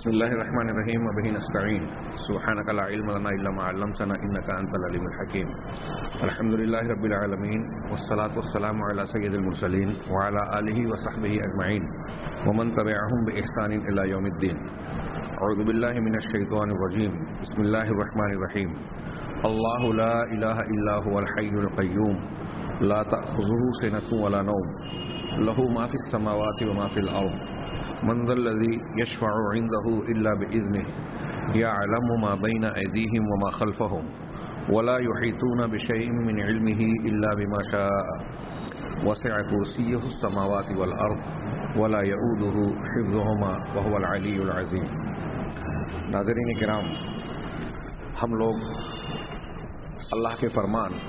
بسم اللہ الرحمن الرحیم وبہ نستعین سبحانک لا علم لنا الا ما علمتنا انک انت العلیم الحکیم الحمد للہ رب العالمین والصلاة والسلام علی سید المرسلین وعلی آلہ وصحبہ اجمعین ومن تبعهم بإحسان الی یوم الدین اعوذ باللہ من الشیطان الرجیم بسم اللہ الرحمن الرحیم اللہ لا الہ الا هو الحی القیوم لا تأخذه سنة ولا نوم له ما فی السماوات وما فی الارض من ذا الذي يشفع عنده إلا بإذنه يعلم ما بين أيديهم وما خلفهم ولا يحيطون بشيء من علمه إلا بما شاء وسع كرسيه السماوات والأرض ولا يؤوده حفظهما وهو العلي العظيم. ناظرین کرام، ہم لوگ اللہ کے فرمان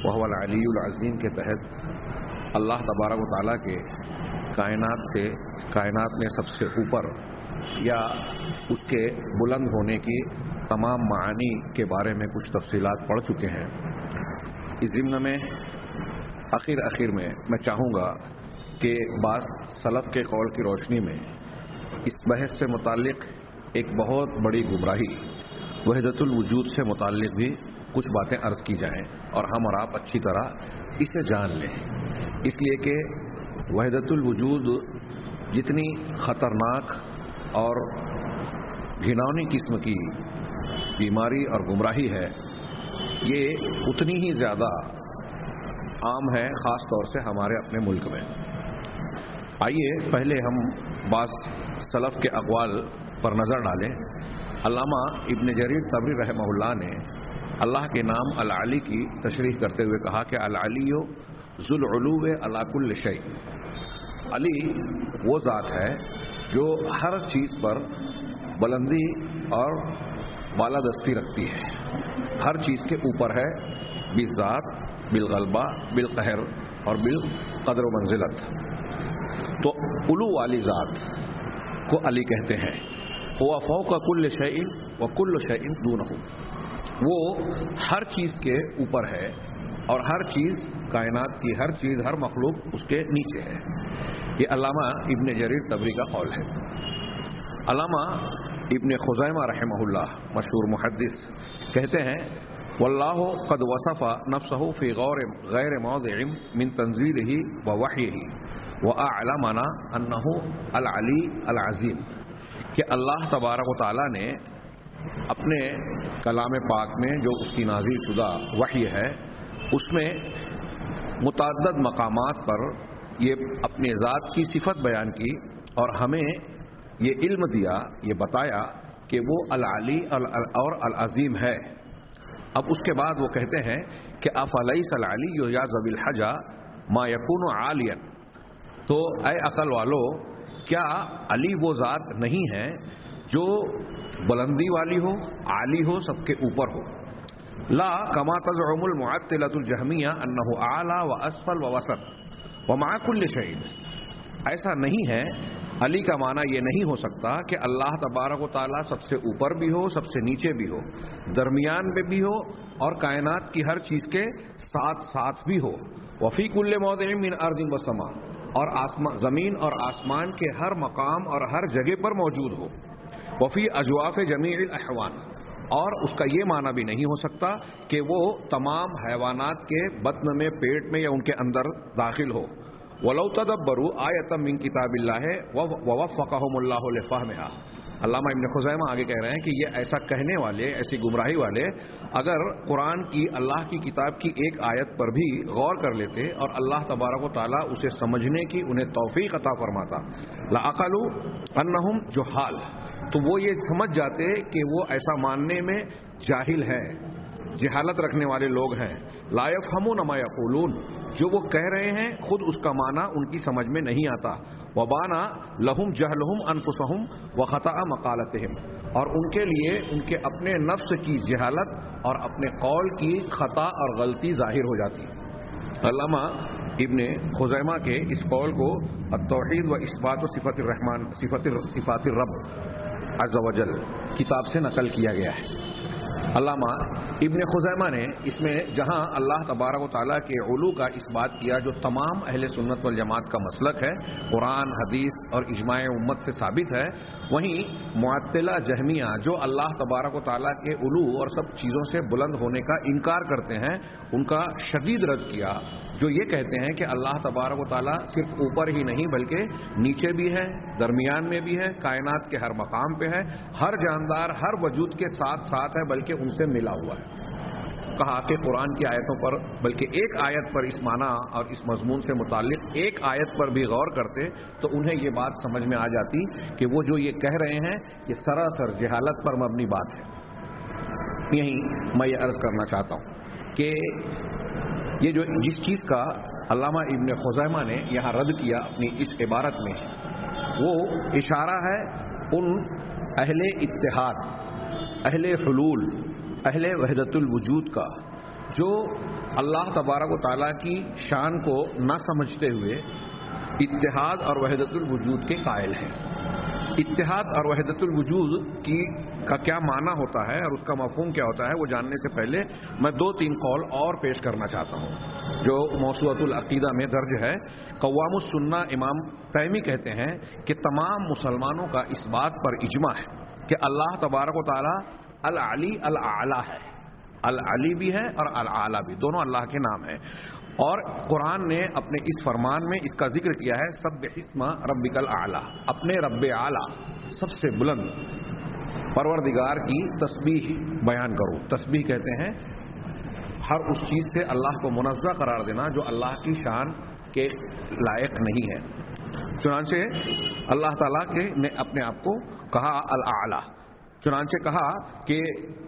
وهو العلی العظیم کے تحت اللہ تبارک و تعالیٰ کے کائنات میں سب سے اوپر یا اس کے بلند ہونے کی تمام معانی کے بارے میں کچھ تفصیلات پڑھ چکے ہیں. اس ضمن میں اخیر میں چاہوں گا کہ بعض سلف کے قول کی روشنی میں اس بحث سے متعلق ایک بہت بڑی گمراہی وحدت الوجود سے متعلق بھی کچھ باتیں عرض کی جائیں اور ہم اور آپ اچھی طرح اسے جان لیں، اس لیے کہ وحدت الوجود جتنی خطرناک اور گھناؤنی قسم کی بیماری اور گمراہی ہے، یہ اتنی ہی زیادہ عام ہے، خاص طور سے ہمارے اپنے ملک میں. آئیے پہلے ہم بعض سلف کے اقوال پر نظر ڈالیں. علامہ ابن جریر طبری رحمہ اللہ نے اللہ کے نام العلی کی تشریح کرتے ہوئے کہا کہ العلی ذو العلو علی کل شیء. علی وہ ذات ہے جو ہر چیز پر بلندی اور بالادستی رکھتی ہے، ہر چیز کے اوپر ہے، بالذات، بالغلبہ، بالقہر اور بالقدر و منزلت. تو علو والی ذات کو علی کہتے ہیں. ہوا فوق کل شیء وکل شیء دونہ، وہ ہر چیز کے اوپر ہے اور ہر چیز کائنات کی ہر چیز، ہر مخلوق اس کے نیچے ہے. یہ علامہ ابن جریر طبری کا قول ہے. علامہ ابن خزیمہ رحمہ اللہ مشہور محدث کہتے ہیں واللہ قد وصف نفسه فی غیر موضع من تنزیلہ ووحیہ واعلمنا انہ العلی العظیم، کہ اللہ تبارک و تعالی نے اپنے کلام پاک میں جو اس کی نازل شدہ وحی ہے اس میں متعدد مقامات پر یہ اپنے ذات کی صفت بیان کی اور ہمیں یہ علم دیا، یہ بتایا کہ وہ العلی اور العظیم ہے. اب اس کے بعد وہ کہتے ہیں کہ افلیس العلی یا ذوی الحجہ ما یکون عالیا، تو اے عقل والو، کیا علی وہ ذات نہیں ہے جو بلندی والی ہو، عالی ہو، سب کے اوپر ہو. لا کما تزعم المعطلۃ الجہمیہ انہ اعلی و اسفل و وسط ومع کل شیء. ایسا نہیں ہے، علی کا معنی یہ نہیں ہو سکتا کہ اللہ تبارک و تعالیٰ سب سے اوپر بھی ہو، سب سے نیچے بھی ہو، درمیان میں بھی ہو اور کائنات کی ہر چیز کے ساتھ بھی ہو. وفی کل موضع من ارض و سما، اور زمین اور آسمان کے ہر مقام اور ہر جگہ پر موجود ہو. وفی اجواف جمیع الاحوان، اور اس کا یہ معنی بھی نہیں ہو سکتا کہ وہ تمام حیوانات کے بطن میں، پیٹ میں یا ان کے اندر داخل ہو. وَلَوْ تَدَبَّرُوا آیَةً مِّن کِتَابِ اللَّهِ وَوَفَّقَهُمُ اللَّهُ لِفَهْمِهَا. علامہ ابن خزیمہ آگے کہہ رہے ہیں کہ یہ ایسا کہنے والے، ایسی گمراہی والے اگر قرآن کی، اللہ کی کتاب کی ایک آیت پر بھی غور کر لیتے اور اللہ تبارک و تعالیٰ اسے سمجھنے کی انہیں توفیق عطا فرماتا، لَعَقَلُوا أَنَّهُمْ جُحَّالٌ، تو وہ یہ سمجھ جاتے کہ وہ ایسا ماننے میں جاہل ہیں، جہالت رکھنے والے لوگ ہیں. لا يفهمون ما يقولون، جو وہ کہہ رہے ہیں خود اس کا معنی ان کی سمجھ میں نہیں آتا. وبانا لہم جہلہم انفسہم وخطأ مقالتہم، اور ان کے لیے ان کے اپنے نفس کی جہالت اور اپنے قول کی خطا اور غلطی ظاہر ہو جاتی. علامہ ابن خزیمہ کے اس قول کو التوحید و اثبات و صفات الرحمن صفات الرب عز و جل کتاب سے نقل کیا گیا ہے. علامہ ابن خزیمہ نے اس میں جہاں اللہ تبارک و تعالیٰ کے علو کا اس بات کیا جو تمام اہل سنت والجماعت کا مسلک ہے، قرآن حدیث اور اجماع امت سے ثابت ہے، وہیں معطلہ جہمیہ جو اللہ تبارک و تعالیٰ کے علو اور سب چیزوں سے بلند ہونے کا انکار کرتے ہیں، ان کا شدید رد کیا، جو یہ کہتے ہیں کہ اللہ تبارک و تعالیٰ صرف اوپر ہی نہیں بلکہ نیچے بھی ہے، درمیان میں بھی ہے، کائنات کے ہر مقام پہ ہے، ہر جاندار ہر وجود کے ساتھ ساتھ ہے، بلکہ ان سے ملا ہوا ہے۔ کہا کہ قرآن کی آیتوں پر بلکہ ایک آیت پر اس معنی اور اس مضمون سے متعلق ایک آیت پر بھی غور کرتے تو انہیں یہ بات سمجھ میں آ جاتی کہ وہ جو یہ کہہ رہے ہیں یہ سراسر جہالت پر مبنی بات ہے۔ یہی میں یہ عرض کرنا چاہتا ہوں کہ یہ جو جس چیز کا علامہ ابن خزیمہ نے یہاں رد کیا اپنی اس عبارت میں، وہ اشارہ ہے ان اہل اتحاد، اہل حلول، اہل وحدت الوجود کا، جو اللہ تبارک و تعالیٰ کی شان کو نہ سمجھتے ہوئے اتحاد اور وحدت الوجود کے قائل ہیں۔ اتحاد اور وحدت الوجود کا کیا معنی ہوتا ہے اور اس کا مفہوم کیا ہوتا ہے وہ جاننے سے پہلے میں 2-3 قول اور پیش کرنا چاہتا ہوں جو موسوعۃ العقیدہ میں درج ہے۔ قوام السنہ امام تیمی کہتے ہیں کہ تمام مسلمانوں کا اس بات پر اجماع ہے کہ اللہ تبارک و تعالی العلی الاعلی ہے، العلی بھی ہے اور الاعلی بھی، دونوں اللہ کے نام ہیں، اور قرآن نے اپنے اس فرمان میں اس کا ذکر کیا ہے، سبح اسم ربک الاعلی، اپنے رب اعلی سب سے بلند پروردگار کی تسبیح بیان کرو۔ تسبیح کہتے ہیں ہر اس چیز سے اللہ کو منزہ قرار دینا جو اللہ کی شان کے لائق نہیں ہے۔ چنانچہ اللہ تعالیٰ نے اپنے آپ کو کہا الاعلی، چنانچہ کہا کہ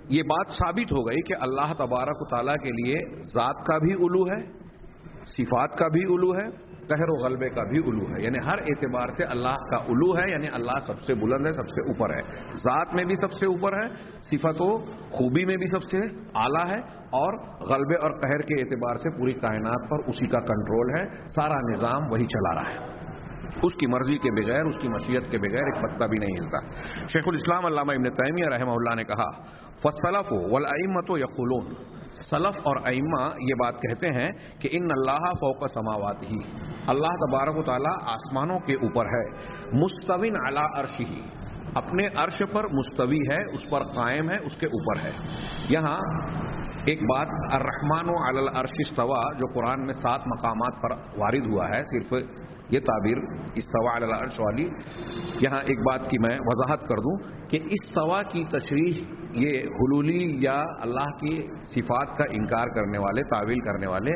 یہ بات ثابت ہو گئی کہ اللہ تبارک و تعالیٰ کے لیے ذات کا بھی علو ہے، صفات کا بھی علو ہے، قہر و غلبے کا بھی علو ہے، یعنی ہر اعتبار سے اللہ کا علو ہے، یعنی اللہ سب سے بلند ہے، سب سے اوپر ہے، ذات میں بھی سب سے اوپر ہے، صفت و خوبی میں بھی سب سے اعلیٰ ہے، اور غلبے اور قہر کے اعتبار سے پوری کائنات پر اسی کا کنٹرول ہے، سارا نظام وہی چلا رہا ہے، اس کی مرضی کے بغیر، اس کی مشیت کے بغیر ایک پتا بھی نہیں ہلتا۔ شیخ الاسلام علامہ ابن تیمیہ رحمہ اللہ نے کہا فالسلف والائمۃ یقولون، سلف اور ائمہ یہ بات کہتے ہیں کہ ان اللہ فوق سماواتہ، اللہ تبارک و تعالی آسمانوں کے اوپر ہے، مستوین علی عرشہ، اپنے عرش پر مستوی ہے، اس پر قائم ہے، اس کے اوپر ہے۔ یہاں ایک بات الرحمن علی العرش استوى جو قرآن میں 7 مقامات پر وارد ہوا ہے، صرف یہ تعبیر استوى علی العرش والی، یہاں ایک بات کی میں وضاحت کر دوں کہ استوى کی تشریح یہ حلولی یا اللہ کی صفات کا انکار کرنے والے، تعویل کرنے والے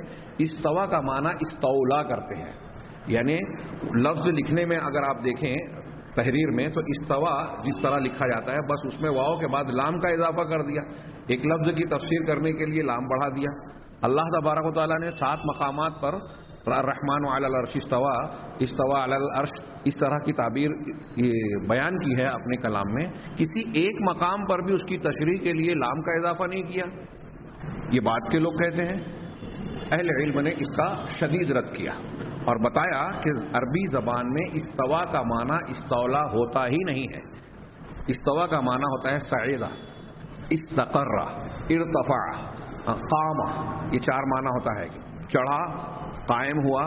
استوى کا معنی استولا کرتے ہیں، یعنی لفظ لکھنے میں اگر آپ دیکھیں تحریر میں تو استوا جس طرح لکھا جاتا ہے بس اس میں واو کے بعد لام کا اضافہ کر دیا، ایک لفظ کی تفسیر کرنے کے لیے لام بڑھا دیا۔ اللہ تبارک و تعالیٰ نے 7 مقامات پر الرحمن علی العرش استوا، استوا علی العرش اس طرح کی تعبیر بیان کی ہے اپنے کلام میں، کسی ایک مقام پر بھی اس کی تشریح کے لیے لام کا اضافہ نہیں کیا، یہ بات کے لوگ کہتے ہیں۔ اہل علم نے اس کا شدید رد کیا اور بتایا کہ عربی زبان میں استوا کا معنی استولا ہوتا ہی نہیں ہے، استوا کا معنی ہوتا ہے صعیدہ، استقر، ارتفع، قام، یہ 4 معنی ہوتا ہے، چڑھا، قائم ہوا،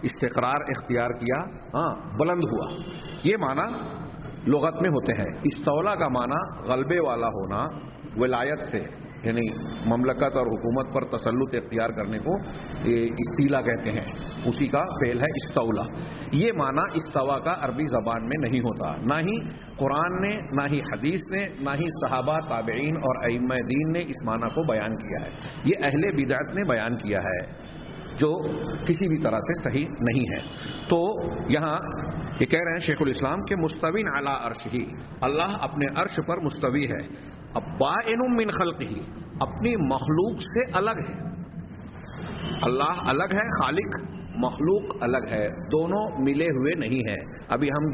استقرار اختیار کیا، بلند ہوا، یہ معنی لغت میں ہوتے ہیں۔ استولا کا معنی غلبے والا ہونا، ولایت سے، یعنی مملکت اور حکومت پر تسلط اختیار کرنے کو استیلا کہتے ہیں، اسی کا فعل ہے استولا۔ یہ معنی استوا کا عربی زبان میں نہیں ہوتا، نہ ہی قرآن نے، نہ ہی حدیث نے، نہ ہی صحابہ، تابعین اور ائمہ دین نے اس معنی کو بیان کیا ہے، یہ اہل بدعت نے بیان کیا ہے جو کسی بھی طرح سے صحیح نہیں ہے۔ تو یہاں یہ کہہ رہے ہیں شیخ الاسلام کہ مستوین علی عرشہ، اللہ اپنے عرش پر مستوی ہے، اب بائن من خلقہ، اپنی مخلوق سے الگ ہے، اللہ الگ ہے خالق، مخلوق الگ ہے، دونوں ملے ہوئے نہیں ہیں۔ ابھی ہم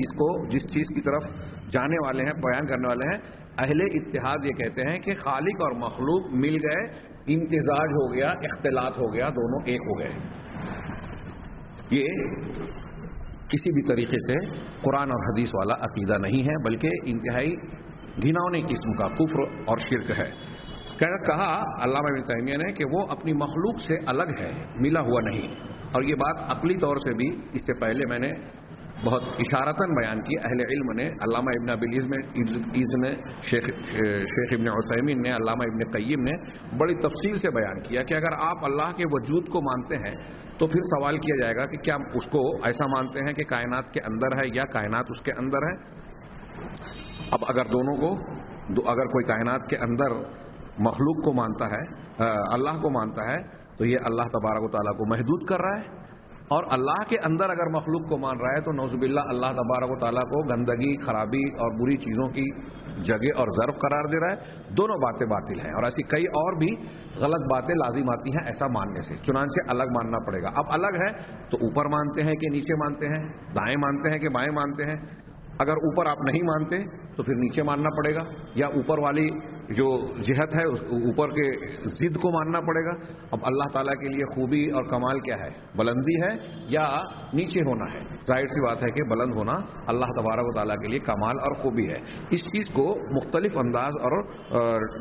جس چیز کی طرف جانے والے ہیں، بیان کرنے والے ہیں، اہل اتحاد یہ کہتے ہیں کہ خالق اور مخلوق مل گئے، امتزاج ہو گیا، اختلاط ہو گیا، دونوں ایک ہو گئے۔ یہ کسی بھی طریقے سے قرآن اور حدیث والا عقیدہ نہیں ہے، بلکہ انتہائی گھناؤنی قسم کا کفر اور شرک ہے۔ کہا علامہ ابن تیمیہ نے کہ وہ اپنی مخلوق سے الگ ہے، ملا ہوا نہیں. اور یہ بات عقلی طور سے بھی اس سے پہلے میں نے بہت اشارتاً بیان کی. اہل علم نے، علامہ ابن ابی العز نے، شیخ ابن عثیمین نے، علامہ ابن قیم نے بڑی تفصیل سے بیان کیا کہ اگر آپ اللہ کے وجود کو مانتے ہیں تو پھر سوال کیا جائے گا کہ کیا اس کو ایسا مانتے ہیں کہ کائنات کے اندر ہے یا کائنات اس کے اندر ہے. اب اگر دونوں کو، اگر کوئی کائنات کے اندر مخلوق کو مانتا ہے، اللہ کو مانتا ہے، تو یہ اللہ تبارک و تعالیٰ کو محدود کر رہا ہے. اور اللہ کے اندر اگر مخلوق کو مان رہا ہے تو نعوذ باللہ اللہ تبارک و تعالیٰ کو گندگی، خرابی اور بری چیزوں کی جگہ اور ظرف قرار دے رہا ہے. دونوں باتیں باطل ہیں، اور ایسی کئی اور بھی غلط باتیں لازم آتی ہیں ایسا ماننے سے. چنانچہ الگ ماننا پڑے گا. اب الگ ہے تو اوپر مانتے ہیں کہ نیچے مانتے ہیں، دائیں مانتے ہیں کہ بائیں مانتے ہیں. اگر اوپر آپ نہیں مانتے تو پھر نیچے ماننا پڑے گا، یا اوپر والی جو جہت ہے اوپر کے ضد کو ماننا پڑے گا. اب اللہ تعالیٰ کے لیے خوبی اور کمال کیا ہے؟ بلندی ہے یا نیچے ہونا ہے؟ ظاہر سی بات ہے کہ بلند ہونا اللہ تبارک و تعالیٰ کے لیے کمال اور خوبی ہے. اس چیز کو مختلف انداز اور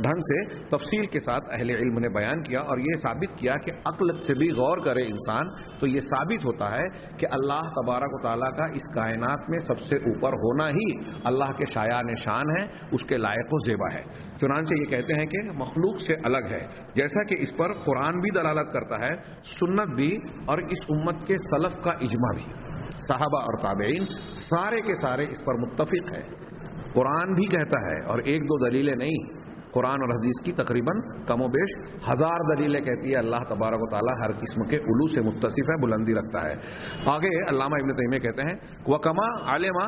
ڈھنگ سے تفصیل کے ساتھ اہل علم نے بیان کیا، اور یہ ثابت کیا کہ عقل سے بھی غور کرے انسان تو یہ ثابت ہوتا ہے کہ اللہ تبارک و تعالیٰ کا اس کائنات میں سب سے اوپر ہونا ہی اللہ کے شایان شان ہے، اس کے لائق و زیبا ہے. چنانچہ یہ کہتے ہیں کہ مخلوق سے الگ ہے، جیسا کہ اس پر قرآن بھی دلالت کرتا ہے، سنت بھی، اور اس امت کے سلف کا اجماع بھی. صحابہ اور تابعین سارے کے سارے اس پر متفق ہے. قرآن بھی کہتا ہے، اور ایک دو دلیلیں نہیں، قرآن اور حدیث کی تقریباً کم و بیش 1000 دلیلیں کہتی ہے اللہ تبارک و تعالیٰ ہر قسم کے علو سے متصف ہے، بلندی رکھتا ہے. آگے علامہ ابن تیمیہ کہتے ہیں وَكَمَا عَلِمَ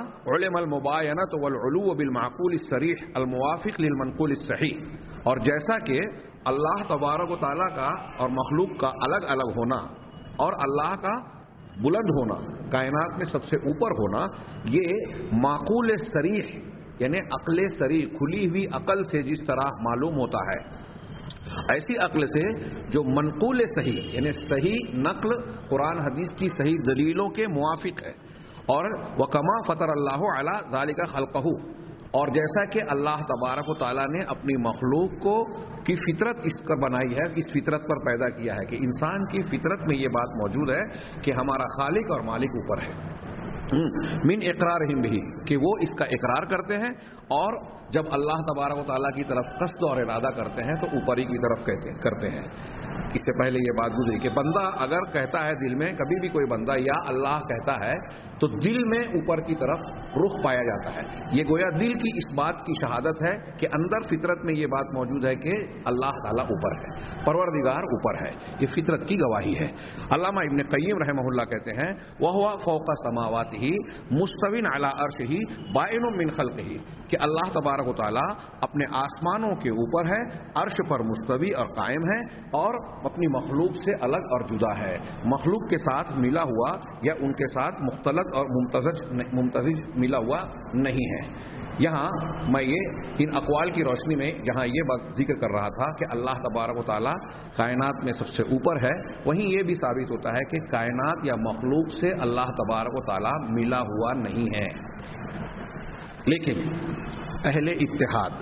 الْمُبَايَنَةُ وَالْعُلُوُّ بِالْمَعْقُولِ الصَّرِيحِ الْمُوَافِقِ لِلْمَنْقُولِ الصَّحِيحِ. اور جیسا کہ اللہ تبارک و تعالیٰ کا اور مخلوق کا الگ الگ ہونا، اور اللہ کا بلند ہونا، کائنات میں سب سے اوپر ہونا، یہ معقول صریح یعنی عقل صریح، کھلی ہوئی عقل سے جس طرح معلوم ہوتا ہے، ایسی عقل سے جو منقول صحیح یعنی صحیح نقل قرآن حدیث کی صحیح دلیلوں کے موافق ہے. اور وَكَمَا فَطَرَ اللَّهُ عَلَى ذَلِكَ خَلْقَهُ، اور جیسا کہ اللہ تبارک و تعالیٰ نے اپنی مخلوق کو کی فطرت اس کا بنائی ہے، اس فطرت پر پیدا کیا ہے کہ انسان کی فطرت میں یہ بات موجود ہے کہ ہمارا خالق اور مالک اوپر ہے. من اقرارہم بھی، کہ وہ اس کا اقرار کرتے ہیں، اور جب اللہ تبارک و تعالیٰ کی طرف قصد اور ارادہ کرتے ہیں تو اوپری کی طرف کرتے ہیں. اس سے پہلے یہ بات گزری کہ بندہ اگر کہتا ہے دل میں، کبھی بھی کوئی بندہ یا اللہ کہتا ہے تو دل میں اوپر کی طرف رخ پایا جاتا ہے. یہ گویا دل کی اس بات کی شہادت ہے کہ اندر فطرت میں یہ بات موجود ہے کہ اللہ تعالیٰ اوپر ہے، پروردگار اوپر ہے. یہ فطرت کی گواہی ہے. علامہ ابن قیم رحمہ اللہ کہتے ہیں وَهُوَ فَوْقَ سَمَاوَاتِهِ مُسْتَوٍ عَلَى عَرْشِهِ بَائِنٌ مِّنْ خَلْقِهِ، کہ اللہ تبارک و تعالیٰ اپنے آسمانوں کے اوپر ہے، عرش پر مستوی اور قائم ہے، اور اپنی مخلوق سے الگ اور جدا ہے، مخلوق کے ساتھ ملا ہوا یا ان کے ساتھ مختلط اور ممتزج ملا ہوا نہیں ہے. یہاں میں یہ ان اقوال کی روشنی میں جہاں یہ بات ذکر کر رہا تھا کہ اللہ تبارک و تعالیٰ کائنات میں سب سے اوپر ہے، وہیں یہ بھی ثابت ہوتا ہے کہ کائنات یا مخلوق سے اللہ تبارک و تعالیٰ ملا ہوا نہیں ہے. لیکن اہل اتحاد،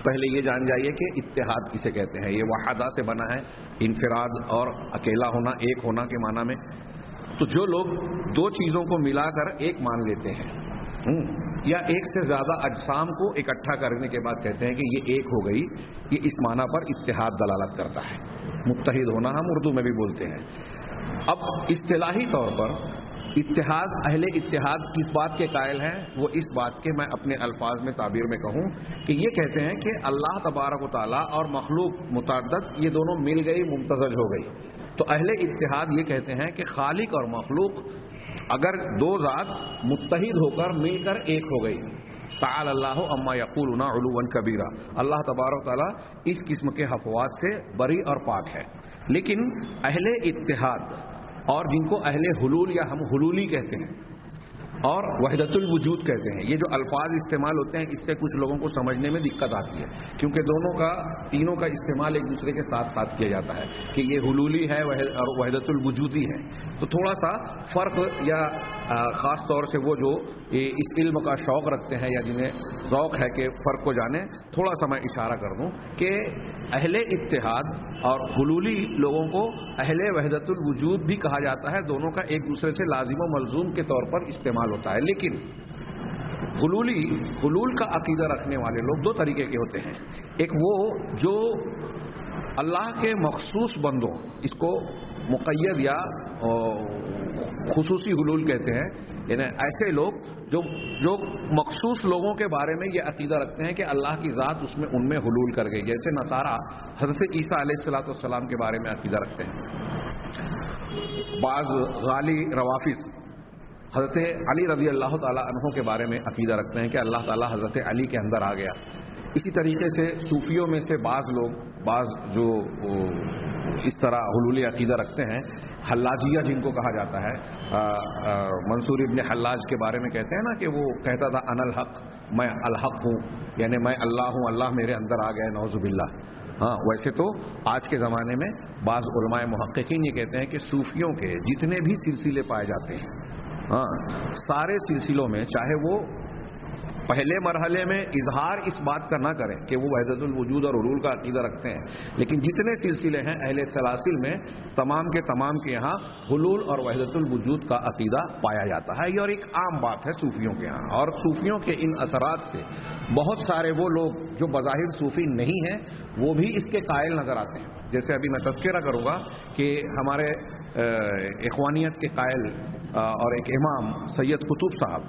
پہلے یہ جان جائیے کہ اتحاد کسے کہتے ہیں. یہ وحدہ سے بنا ہے، انفراد اور اکیلا ہونا، ایک ہونا کے معنی میں. تو جو لوگ دو چیزوں کو ملا کر ایک مان لیتے ہیں، یا ایک سے زیادہ اجسام کو اکٹھا کرنے کے بعد کہتے ہیں کہ یہ ایک ہو گئی، یہ اس معنی پر اتحاد دلالت کرتا ہے. متحد ہونا ہم اردو میں بھی بولتے ہیں. اب اصطلاحی طور پر اتحاد، اہل اتحاد کس بات کے قائل ہیں؟ وہ اس بات کے، میں اپنے الفاظ میں تعبیر میں کہوں کہ یہ کہتے ہیں کہ اللہ تبارک و تعالیٰ اور مخلوق متعدد، یہ دونوں مل گئی، ممتزج ہو گئی. تو اہل اتحاد یہ کہتے ہیں کہ خالق اور مخلوق اگر دو ذات متحد ہو کر مل کر ایک ہو گئی، تعالی اللہ عما یقولون علوا کبیرا، اللہ تبارک و تعالیٰ اس قسم کے حفوات سے بری اور پاک ہے. لیکن اہل اتحاد اور جن کو اہل حلول یا ہم حلولی کہتے ہیں اور وحدت الوجود کہتے ہیں، یہ جو الفاظ استعمال ہوتے ہیں اس سے کچھ لوگوں کو سمجھنے میں دقت آتی ہے، کیونکہ دونوں کا، تینوں کا استعمال ایک دوسرے کے ساتھ ساتھ کیا جاتا ہے کہ یہ حلولی ہے اور وحدت الوجودی ہے. تو تھوڑا سا فرق یا خاص طور سے وہ جو اس علم کا شوق رکھتے ہیں یا جنہیں ذوق ہے کہ فرق کو جانیں، تھوڑا سا میں اشارہ کر دوں کہ اہل اتحاد اور حلولی لوگوں کو اہل وحدت الوجود بھی کہا جاتا ہے، دونوں کا ایک دوسرے سے لازم و ملزوم کے طور پر استعمال ہوتا ہے. لیکن حلول کا عقیدہ رکھنے والے لوگ دو طریقے کے ہوتے ہیں. ایک وہ جو اللہ کے مخصوص بندوں، اس کو مقید یا خصوصی حلول کہتے ہیں، یعنی ایسے لوگ جو مخصوص لوگوں کے بارے میں یہ عقیدہ رکھتے ہیں کہ اللہ کی ذات ان میں حلول کر گئی، جیسے نصارہ حضرت عیسیٰ علیہ السلام کے بارے میں عقیدہ رکھتے ہیں. بعض غالی روافظ حضرت علی رضی اللہ تعالی عنہ کے بارے میں عقیدہ رکھتے ہیں کہ اللہ تعالی حضرت علی کے اندر آ گیا. اسی طریقے سے صوفیوں میں سے بعض جو اس طرح حلولی عقیدہ رکھتے ہیں، حلاجیہ جن کو کہا جاتا ہے، منصور ابن حلاج کے بارے میں کہتے ہیں نا کہ وہ کہتا تھا انا الحق، میں الحق ہوں، یعنی میں اللہ ہوں، اللہ میرے اندر آ گئے، نعوذ باللہ. ویسے تو آج کے زمانے میں بعض علماء محققین یہ کہتے ہیں کہ صوفیوں کے جتنے بھی سلسلے پائے جاتے ہیں، سارے سلسلوں میں چاہے وہ پہلے مرحلے میں اظہار اس بات کا نہ کریں کہ وہ وحدت الوجود اور حلول کا عقیدہ رکھتے ہیں، لیکن جتنے سلسلے ہیں اہل سلاسل میں تمام کے یہاں حلول اور وحدت الوجود کا عقیدہ پایا جاتا ہے. یہ اور ایک عام بات ہے صوفیوں کے یہاں، اور صوفیوں کے ان اثرات سے بہت سارے وہ لوگ جو بظاہر صوفی نہیں ہیں وہ بھی اس کے قائل نظر آتے ہیں. جیسے ابھی میں تذکرہ کروں گا کہ ہمارے اخوانیت کے قائل اور ایک امام سید قطب صاحب،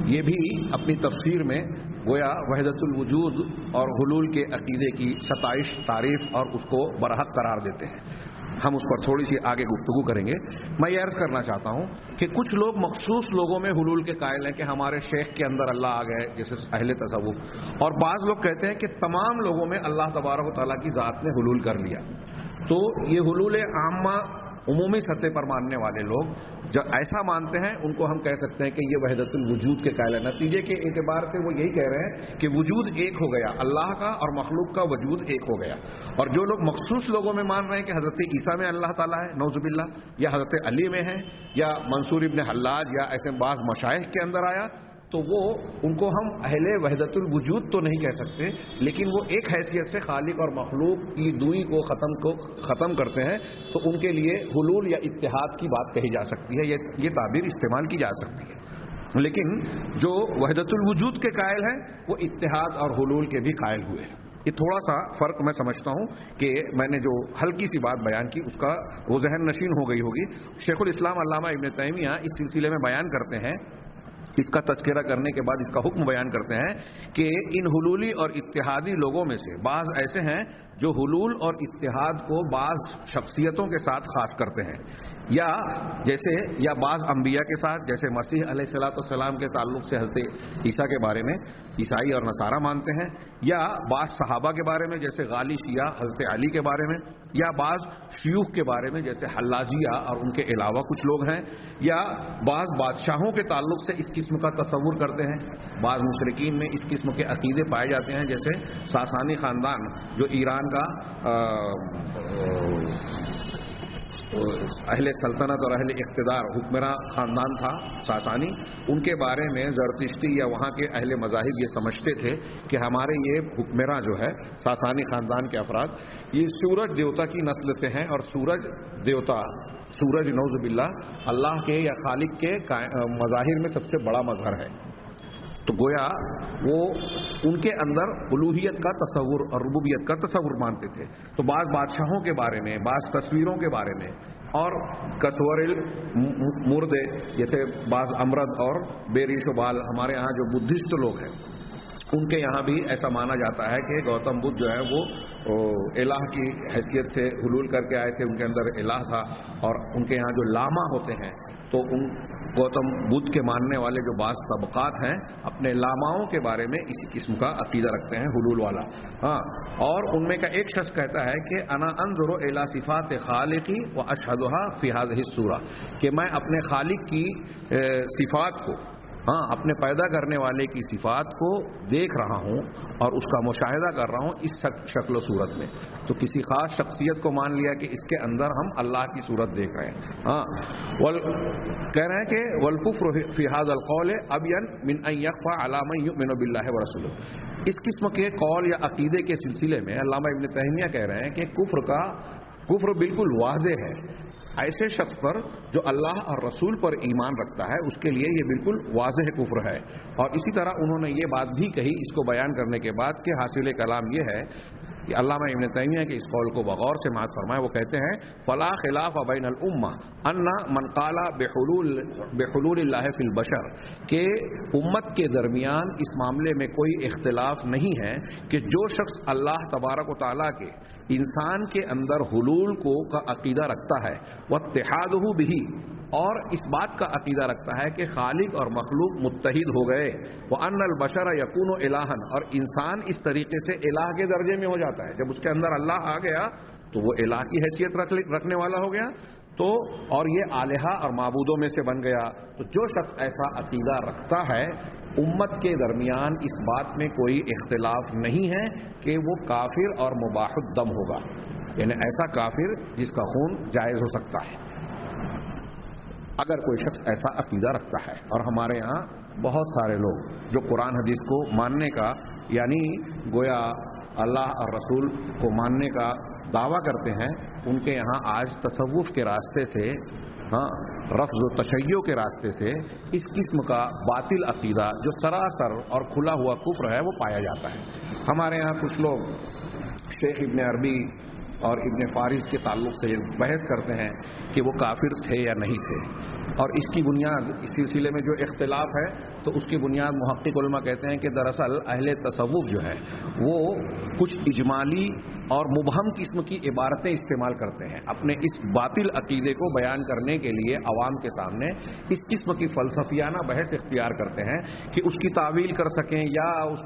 یہ بھی اپنی تفسیر میں گویا وحدت الوجود اور حلول کے عقیدے کی ستائش، تعریف اور اس کو برحق قرار دیتے ہیں. ہم اس پر تھوڑی سی آگے گفتگو کریں گے. میں یہ عرض کرنا چاہتا ہوں کہ کچھ لوگ مخصوص لوگوں میں حلول کے قائل ہیں کہ ہمارے شیخ کے اندر اللہ آ گئے، جیسے اہل تصوف، اور بعض لوگ کہتے ہیں کہ تمام لوگوں میں اللہ تبارک و تعالیٰ کی ذات نے حلول کر لیا. تو یہ حلول عامہ عمومی سطح پر ماننے والے لوگ جو ایسا مانتے ہیں ان کو ہم کہہ سکتے ہیں کہ یہ وحدت الوجود کے قائل ہیں. نتیجے کے اعتبار سے وہ یہی کہہ رہے ہیں کہ وجود ایک ہو گیا، اللہ کا اور مخلوق کا وجود ایک ہو گیا. اور جو لوگ مخصوص لوگوں میں مان رہے ہیں کہ حضرت عیسیٰ میں اللہ تعالیٰ ہے، نعوذ باللہ، یا حضرت علی میں ہے، یا منصور ابن حلاج یا ایسے بعض مشائخ کے اندر آیا، تو وہ ان کو ہم اہل وحدت الوجود تو نہیں کہہ سکتے، لیکن وہ ایک حیثیت سے خالق اور مخلوق کی دوئی کو ختم کرتے ہیں، تو ان کے لیے حلول یا اتحاد کی بات کہی جا سکتی ہے، یہ تعبیر استعمال کی جا سکتی ہے. لیکن جو وحدت الوجود کے قائل ہیں وہ اتحاد اور حلول کے بھی قائل ہوئے ہیں. یہ تھوڑا سا فرق میں سمجھتا ہوں کہ میں نے جو ہلکی سی بات بیان کی اس کا وہ ذہن نشین ہو گئی ہوگی. شیخ الاسلام علامہ ابن تیمیہ اس سلسلے میں بیان کرتے ہیں، اس کا تذکرہ کرنے کے بعد اس کا حکم بیان کرتے ہیں کہ ان حلولی اور اتحادی لوگوں میں سے بعض ایسے ہیں جو حلول اور اتحاد کو بعض شخصیتوں کے ساتھ خاص کرتے ہیں، یا بعض انبیاء کے ساتھ، جیسے مسیح علیہ السلام کے تعلق سے حضرت عیسیٰ کے بارے میں عیسائی اور نصارہ مانتے ہیں، یا بعض صحابہ کے بارے میں جیسے غالی شیعہ حضرت علی کے بارے میں، یا بعض شیوخ کے بارے میں جیسے حلاجیہ اور ان کے علاوہ کچھ لوگ ہیں، یا بعض بادشاہوں کے تعلق سے اس قسم کا تصور کرتے ہیں. بعض مشرکین میں اس قسم کے عقیدے پائے جاتے ہیں، جیسے ساسانی خاندان جو ایران کا اہل سلطنت اور اہل اقتدار حکمراں خاندان تھا ساسانی، ان کے بارے میں زرتشتی یا وہاں کے اہل مذاہب یہ سمجھتے تھے کہ ہمارے یہ حکمراں جو ہے ساسانی خاندان کے افراد یہ سورج دیوتا کی نسل سے ہیں، اور سورج دیوتا، سورج نعوذ باللہ اللہ کے یا خالق کے مظاہر میں سب سے بڑا مظہر ہے. تو گویا وہ ان کے اندر الوہیت کا تصور اور ربوبیت کا تصور مانتے تھے. تو بعض بادشاہوں کے بارے میں، بعض تصویروں کے بارے میں، اور کسور مردے جیسے بعض امرد اور بے ریش و بال ہمارے یہاں جو بدھسٹ لوگ ہیں ان کے یہاں بھی ایسا مانا جاتا ہے کہ گوتم بدھ جو ہے وہ الہ کی حیثیت سے حلول کر کے آئے تھے، ان کے اندر الہ تھا. اور ان کے یہاں جو لاما ہوتے ہیں تو ان گوتم بدھ کے ماننے والے جو بعض طبقات ہیں اپنے لاماؤں کے بارے میں اسی قسم کا عقیدہ رکھتے ہیں، حلول والا. اور ان میں کا ایک شخص کہتا ہے کہ انا انظر الی صفات خالقی واشهدها فی هذه السورہ، کہ میں اپنے خالق کی صفات کو ہاں اپنے پیدا کرنے والے کی صفات کو دیکھ رہا ہوں اور اس کا مشاہدہ کر رہا ہوں اس شکل و صورت میں، تو کسی خاص شخصیت کو مان لیا کہ اس کے اندر ہم اللہ کی صورت دیکھ رہے ہیں. ہاں کہہ رہے ہیں کہ والکفر فی ھذا القول ابین من ان یخفى علی من یؤمن باللہ ورسولہ. اس قسم کے قول یا عقیدے کے سلسلے میں علامہ ابن تیمیہ کہہ رہے ہیں کہ کفر بالکل واضح ہے ایسے شخص پر جو اللہ اور رسول پر ایمان رکھتا ہے، اس کے لیے یہ بالکل واضح کفر ہے. اور اسی طرح انہوں نے یہ بات بھی کہی اس کو بیان کرنے کے بعد کہ حاصل کلام یہ ہے کہ علامہ ابن تیمیہ کے اس قول کو بغور سے مات فرمائے. وہ کہتے ہیں فلا خلاف بین الامہ ان من قال بحلول اللہ فی البشر، کہ امت کے درمیان اس معاملے میں کوئی اختلاف نہیں ہے کہ جو شخص اللہ تبارک و تعالیٰ کے انسان کے اندر حلول کو کا عقیدہ رکھتا ہے واتحادہ بہ، اور اس بات کا عقیدہ رکھتا ہے کہ خالق اور مخلوق متحد ہو گئے، وَأَنَّ الْبَشَرَ يَكُونُ إِلَٰهًا، اور انسان اس طریقے سے الہ کے درجے میں ہو جاتا ہے. جب اس کے اندر اللہ آ گیا تو وہ الہ کی حیثیت رکھنے والا ہو گیا، تو اور یہ الہہ اور معبودوں میں سے بن گیا. تو جو شخص ایسا عقیدہ رکھتا ہے، امت کے درمیان اس بات میں کوئی اختلاف نہیں ہے کہ وہ کافر اور مباح الدم ہوگا، یعنی ایسا کافر جس کا خون جائز ہو سکتا ہے اگر کوئی شخص ایسا عقیدہ رکھتا ہے. اور ہمارے یہاں بہت سارے لوگ جو قرآن حدیث کو ماننے کا، یعنی گویا اللہ اور رسول کو ماننے کا دعویٰ کرتے ہیں، ان کے یہاں آج تصوف کے راستے سے، رفض و تشیع کے راستے سے اس قسم کا باطل عقیدہ جو سراسر اور کھلا ہوا کفر ہے وہ پایا جاتا ہے. ہمارے یہاں کچھ لوگ شیخ ابن عربی اور ابن فارس کے تعلق سے بحث کرتے ہیں کہ وہ کافر تھے یا نہیں تھے، اور اس کی بنیاد اس سلسلے میں جو اختلاف ہے تو اس کی بنیاد محقق علماء کہتے ہیں کہ دراصل اہل تصوف جو ہے وہ کچھ اجمالی اور مبہم قسم کی عبارتیں استعمال کرتے ہیں اپنے اس باطل عقیدے کو بیان کرنے کے لیے. عوام کے سامنے اس قسم کی فلسفیانہ بحث اختیار کرتے ہیں کہ اس کی تعویل کر سکیں یا اس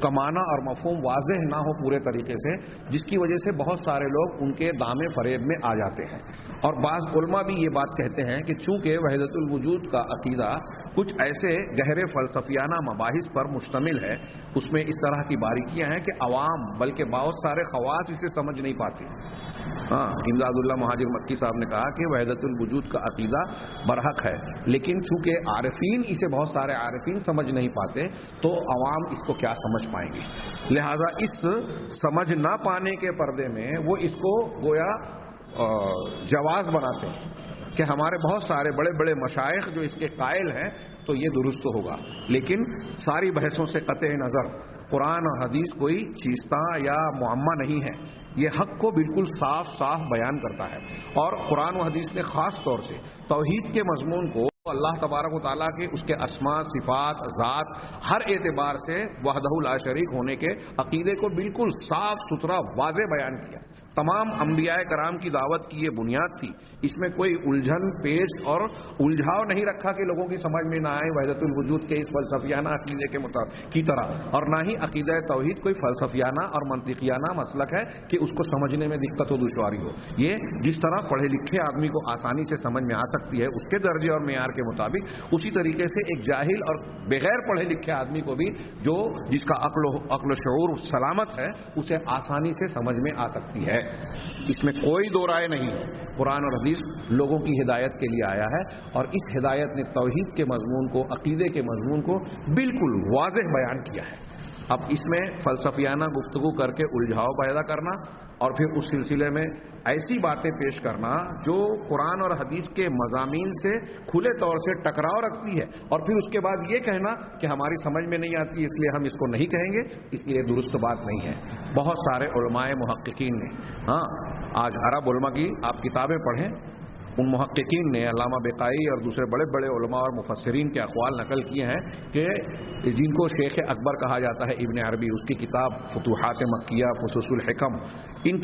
کا معنی اور مفہوم واضح نہ ہو پورے طریقے سے، جس کی وجہ سے بہت سارے لوگ ان کے دامے فریب میں آ جاتے ہیں. اور بعض علماء بھی یہ بات کہتے ہیں کہ چونکہ وحدت الوجود کا عقیدہ کچھ ایسے گہرے فلسفیانہ مباحث پر مشتمل ہے، اس میں اس طرح کی باریکیاں ہیں کہ عوام بلکہ بہت سارے خواص اسے سمجھ نہیں پاتے. امداد اللہ مہاجر مکی صاحب نے کہا کہ وحدت الوجود کا عقیدہ برحق ہے، لیکن چونکہ عارفین اسے بہت سارے عارفین سمجھ نہیں پاتے تو عوام اس کو کیا سمجھ پائیں گے. لہذا اس سمجھ نہ پانے کے پردے میں وہ اس کو گویا جواز بناتے ہیں کہ ہمارے بہت سارے بڑے بڑے مشائخ جو اس کے قائل ہیں تو یہ درست ہوگا. لیکن ساری بحثوں سے قطع نظر قرآن اور حدیث کوئی چیزتا یا معمہ نہیں ہے، یہ حق کو بالکل صاف صاف بیان کرتا ہے. اور قرآن و حدیث نے خاص طور سے توحید کے مضمون کو اللہ تبارک و تعالیٰ کے اس کے اسماء، صفات، ذات، ہر اعتبار سے وحدہ لا شریک ہونے کے عقیدے کو بالکل صاف ستھرا واضح بیان کیا. تمام انبیاء کرام کی دعوت کی یہ بنیاد تھی. اس میں کوئی الجھن پیش اور الجھاؤ نہیں رکھا کہ لوگوں کی سمجھ میں نہ آئے وحدت الوجود کے اس فلسفیانہ عقیدے کے کی طرح، اور نہ ہی عقیدہ توحید کوئی فلسفیانہ اور منطقیانہ مسلک ہے کہ اس کو سمجھنے میں دقت و دشواری ہو. یہ جس طرح پڑھے لکھے آدمی کو آسانی سے سمجھ میں آ سکتی ہے اس کے درجے اور معیار کے مطابق، اسی طریقے سے ایک جاہل اور بغیر پڑھے لکھے آدمی کو بھی جس کا عقل و شعور سلامت ہے اسے آسانی سے سمجھ میں آ سکتی ہے. اس میں کوئی دو رائے نہیں ہے. قرآن اور حدیث لوگوں کی ہدایت کے لیے آیا ہے، اور اس ہدایت نے توحید کے مضمون کو، عقیدے کے مضمون کو بالکل واضح بیان کیا ہے. اب اس میں فلسفیانہ گفتگو کر کے الجھاؤ پیدا کرنا اور پھر اس سلسلے میں ایسی باتیں پیش کرنا جو قرآن اور حدیث کے مضامین سے کھلے طور سے ٹکراؤ رکھتی ہے، اور پھر اس کے بعد یہ کہنا کہ ہماری سمجھ میں نہیں آتی اس لیے ہم اس کو نہیں کہیں گے، اس لیے درست بات نہیں ہے. بہت سارے علماء محققین نے، آج عرب علماء کی آپ کتابیں پڑھیں، ان محققین نے علامہ بقائی اور دوسرے بڑے بڑے علماء اور مفسرین کے اقوال نقل کیے ہیں کہ جن کو شیخ اکبر کہا جاتا ہے ابن عربی، اس کی کتاب فتوحات مکیہ، فصوص الحکم، ان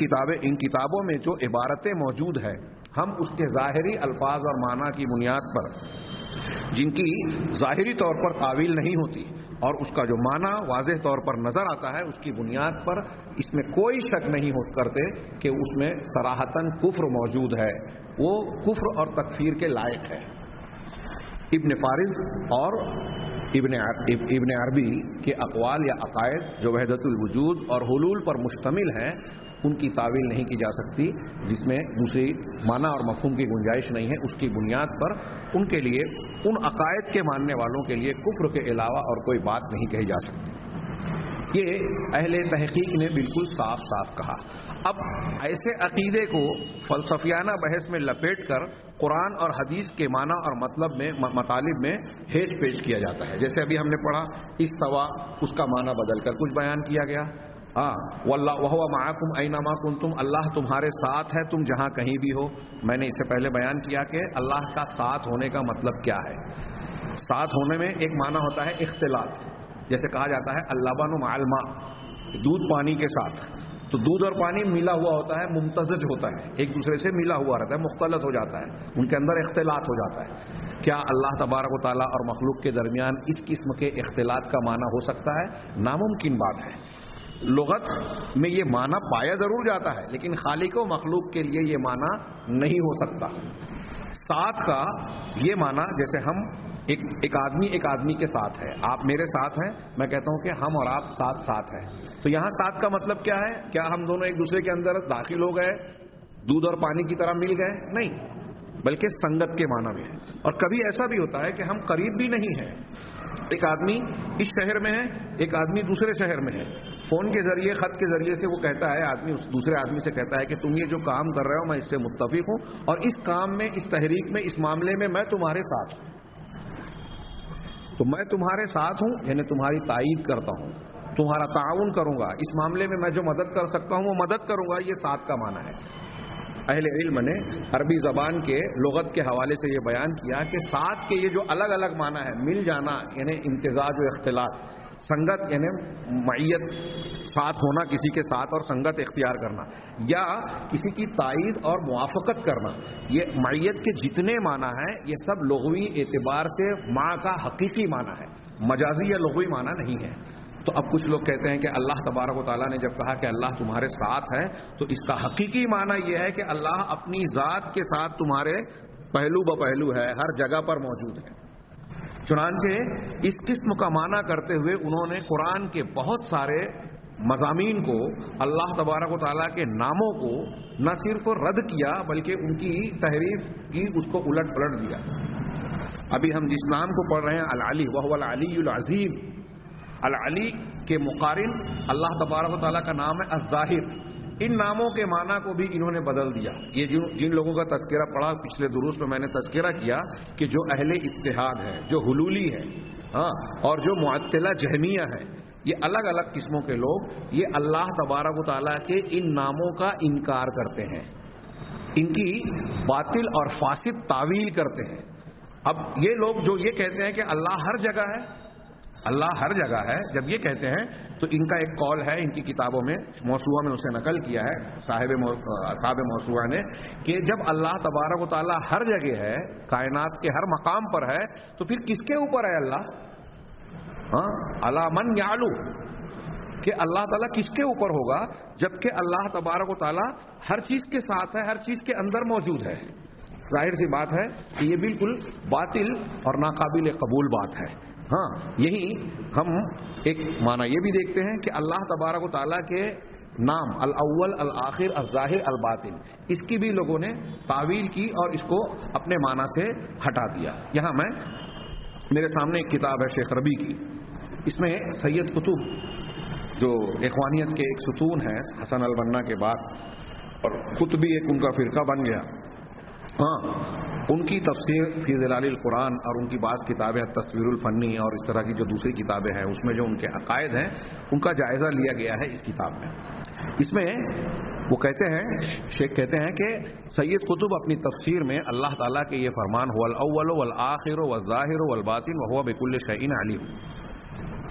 کتابوں میں جو عبارتیں موجود ہے ہم اس کے ظاہری الفاظ اور معنی کی بنیاد پر، جن کی ظاہری طور پر تعویل نہیں ہوتی اور اس کا جو معنی واضح طور پر نظر آتا ہے، اس کی بنیاد پر اس میں کوئی شک نہیں کرتے کہ اس میں صراحتاً کفر موجود ہے، وہ کفر اور تکفیر کے لائق ہے. ابن فارس اور ابن عربی کے اقوال یا عقائد جو وحدت الوجود اور حلول پر مشتمل ہیں ان کی تعویل نہیں کی جا سکتی، جس میں دوسری معنی اور مفہوم کی گنجائش نہیں ہے۔ اس کی بنیاد پر ان کے لیے، ان عقائد کے ماننے والوں کے لیے کفر کے علاوہ اور کوئی بات نہیں کہی جا سکتی۔ یہ اہل تحقیق نے بالکل صاف صاف کہا۔ اب ایسے عقیدے کو فلسفیانہ بحث میں لپیٹ کر قرآن اور حدیث کے معنی اور مطالب میں ہیج پیش کیا جاتا ہے۔ جیسے ابھی ہم نے پڑھا استوا، اس کا معنی بدل کر کچھ بیان کیا گیا۔ واللہ وہو معکم اینما کنتم، اللہ تمہارے ساتھ ہے تم جہاں کہیں بھی ہو۔ میں نے اس سے پہلے بیان کیا کہ اللہ کا ساتھ ہونے کا مطلب کیا ہے۔ ساتھ ہونے میں ایک معنی ہوتا ہے اختلاط، جیسے کہا جاتا ہے اللبن مع الماء، دودھ پانی کے ساتھ۔ تو دودھ اور پانی ملا ہوا ہوتا ہے، ممتزج ہوتا ہے، ایک دوسرے سے ملا ہوا رہتا ہے، مختلط ہو جاتا ہے، ان کے اندر اختلاط ہو جاتا ہے۔ کیا اللہ تبارک و تعالیٰ اور مخلوق کے درمیان اس قسم کے اختلاط کا معنی ہو سکتا ہے؟ ناممکن بات ہے۔ لغت میں یہ معنی پایا ضرور جاتا ہے، لیکن خالق و مخلوق کے لیے یہ معنی نہیں ہو سکتا۔ ساتھ کا یہ معنی، جیسے ہم ایک آدمی کے ساتھ ہے، آپ میرے ساتھ ہیں، میں کہتا ہوں کہ ہم اور آپ ساتھ ہیں، تو یہاں ساتھ کا مطلب کیا ہے؟ کیا ہم دونوں ایک دوسرے کے اندر داخل ہو گئے، دودھ اور پانی کی طرح مل گئے؟ نہیں، بلکہ سنگت کے معنی میں ہے۔ اور کبھی ایسا بھی ہوتا ہے کہ ہم قریب بھی نہیں ہیں، ایک آدمی اس شہر میں ہے، ایک آدمی دوسرے شہر میں ہے، فون کے ذریعے، خط کے ذریعے سے وہ کہتا ہے، آدمی اس دوسرے آدمی سے کہتا ہے کہ تم یہ جو کام کر رہے ہو میں اس سے متفق ہوں، اور اس کام میں، اس تحریک میں، اس معاملے میں میں تمہارے ساتھ ہوں۔ تو میں تمہارے ساتھ ہوں یعنی تمہاری تائید کرتا ہوں، تمہارا تعاون کروں گا، اس معاملے میں میں جو مدد کر سکتا ہوں وہ مدد کروں گا، یہ ساتھ کا معنی ہے۔ اہل علم نے عربی زبان کے لغت کے حوالے سے یہ بیان کیا کہ ساتھ کے یہ جو الگ الگ معنی ہے، مل جانا یعنی امتزاج و اختلاط، سنگت یعنی معیت، ساتھ ہونا کسی کے ساتھ اور سنگت اختیار کرنا، یا کسی کی تائید اور موافقت کرنا، یہ معیت کے جتنے معنی ہیں یہ سب لغوی اعتبار سے مع کا حقیقی معنی ہے، مجازی یا لغوی معنی نہیں ہے۔ تو اب کچھ لوگ کہتے ہیں کہ اللہ تبارک و تعالیٰ نے جب کہا کہ اللہ تمہارے ساتھ ہے تو اس کا حقیقی معنی یہ ہے کہ اللہ اپنی ذات کے ساتھ تمہارے پہلو بپہلو ہے، ہر جگہ پر موجود ہے۔ چنانچہ اس قسم کا معنی کرتے ہوئے انہوں نے قرآن کے بہت سارے مضامین کو، اللہ تبارک و تعالیٰ کے ناموں کو نہ صرف رد کیا بلکہ ان کی تحریف کی، اس کو الٹ پلٹ دیا۔ ابھی ہم جس نام کو پڑھ رہے ہیں العلی، وہو العلی العظیم، العلی کے مقارن اللہ تبارک و تعالیٰ کا نام ہے الظاہر۔ ان ناموں کے معنی کو بھی انہوں نے بدل دیا۔ یہ جن لوگوں کا تذکرہ پڑھا پچھلے دروس میں نے تذکرہ کیا کہ جو اہل اتحاد ہے، جو حلولی ہے، اور جو معطلہ جہمیہ ہے، یہ الگ الگ قسموں کے لوگ یہ اللہ تبارک و تعالیٰ کے ان ناموں کا انکار کرتے ہیں، ان کی باطل اور فاسد تعویل کرتے ہیں۔ اب یہ لوگ جو یہ کہتے ہیں کہ اللہ ہر جگہ ہے، اللہ ہر جگہ ہے، جب یہ کہتے ہیں تو ان کا ایک قول ہے، ان کی کتابوں میں موسوعہ میں اسے نقل کیا ہے صاحب موسوعہ نے، کہ جب اللہ تبارک و تعالیٰ ہر جگہ ہے، کائنات کے ہر مقام پر ہے، تو پھر کس کے اوپر ہے اللہ؟ علی من یعلو، کہ اللہ تعالیٰ کس کے اوپر ہوگا جبکہ اللہ تبارک و تعالیٰ ہر چیز کے ساتھ ہے، ہر چیز کے اندر موجود ہے۔ ظاہر سی بات ہے کہ یہ بالکل باطل اور ناقابل قبول بات ہے۔ یہی ہم ایک معنی یہ بھی دیکھتے ہیں کہ اللہ تبارک و تعالیٰ کے نام الاول، الآخر، الظاہر، الباطن، اس کی بھی لوگوں نے تعویل کی اور اس کو اپنے معنی سے ہٹا دیا۔ یہاں میرے سامنے ایک کتاب ہے شیخ ربیع کی، اس میں سید قطب جو اخوانیت کے ایک ستون ہیں حسن البنا کے بعد، اور قطبی ایک ان کا فرقہ بن گیا، ان کی تفسیر فی ظلال القرآن اور ان کی بعض کتابیں تصویر الفنی اور اس طرح کی جو دوسری کتابیں ہیں، اس میں جو ان کے عقائد ہیں ان کا جائزہ لیا گیا ہے اس کتاب میں۔ اس میں وہ کہتے ہیں، شیخ کہتے ہیں کہ سید قطب اپنی تفسیر میں اللہ تعالیٰ کے یہ فرمان هو الاول والآخر والظاہر والباطن وهو بكل شيء علیم،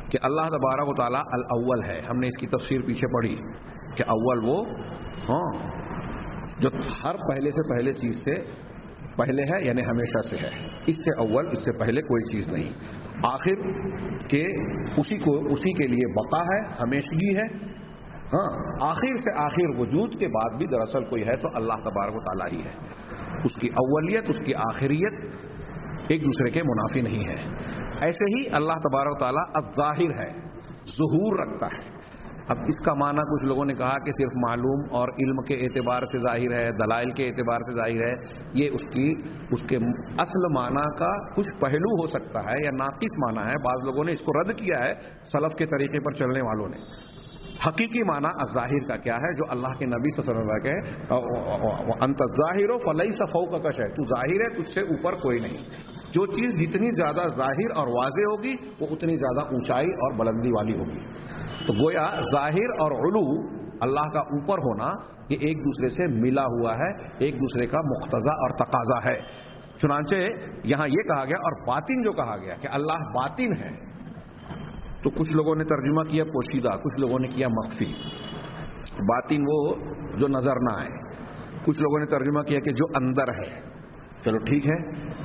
کہ اللہ تبارک و تعالیٰ الاول ہے۔ ہم نے اس کی تفسیر پیچھے پڑھی کہ اول وہ جو ہر پہلے سے پہلے چیز سے پہلے ہے، یعنی ہمیشہ سے ہے، اس سے اول، اس سے پہلے کوئی چیز نہیں۔ آخر کہ اسی کے لیے بقا ہے، ہمیشگی ہے۔ آخر سے آخر وجود کے بعد بھی دراصل کوئی ہے تو اللہ تبارک و تعالیٰ ہی ہے۔ اس کی اولیت، اس کی آخریت ایک دوسرے کے منافی نہیں ہے. ایسے ہی اللہ تبارک و تعالیٰ الظاہر ہے، ظہور رکھتا ہے. اب اس کا معنی کچھ لوگوں نے کہا کہ صرف معلوم اور علم کے اعتبار سے ظاہر ہے، دلائل کے اعتبار سے ظاہر ہے. یہ اس کے اصل معنی کا کچھ پہلو ہو سکتا ہے یا ناقص معنی ہے. بعض لوگوں نے اس کو رد کیا ہے، سلف کے طریقے پر چلنے والوں نے. حقیقی معنی الظاہر کا کیا ہے؟ جو اللہ کے نبی صلی اللہ علیہ وسلم کہ انت الظاہر فلیس فوقک شیء، تو ظاہر ہے، تجھ سے اوپر کوئی نہیں. جو چیز جتنی زیادہ ظاہر اور واضح ہوگی وہ اتنی زیادہ اونچائی اور بلندی والی ہوگی. تو گویا ظاہر اور علو، اللہ کا اوپر ہونا، یہ ایک دوسرے سے ملا ہوا ہے، ایک دوسرے کا مقتضا اور تقاضا ہے. چنانچہ یہاں یہ کہا گیا، اور باطن جو کہا گیا کہ اللہ باطن ہے، تو کچھ لوگوں نے ترجمہ کیا پوشیدہ، کچھ لوگوں نے کیا مخفی. باطن وہ جو نظر نہ آئے، کچھ لوگوں نے ترجمہ کیا کہ جو اندر ہے. چلو ٹھیک ہے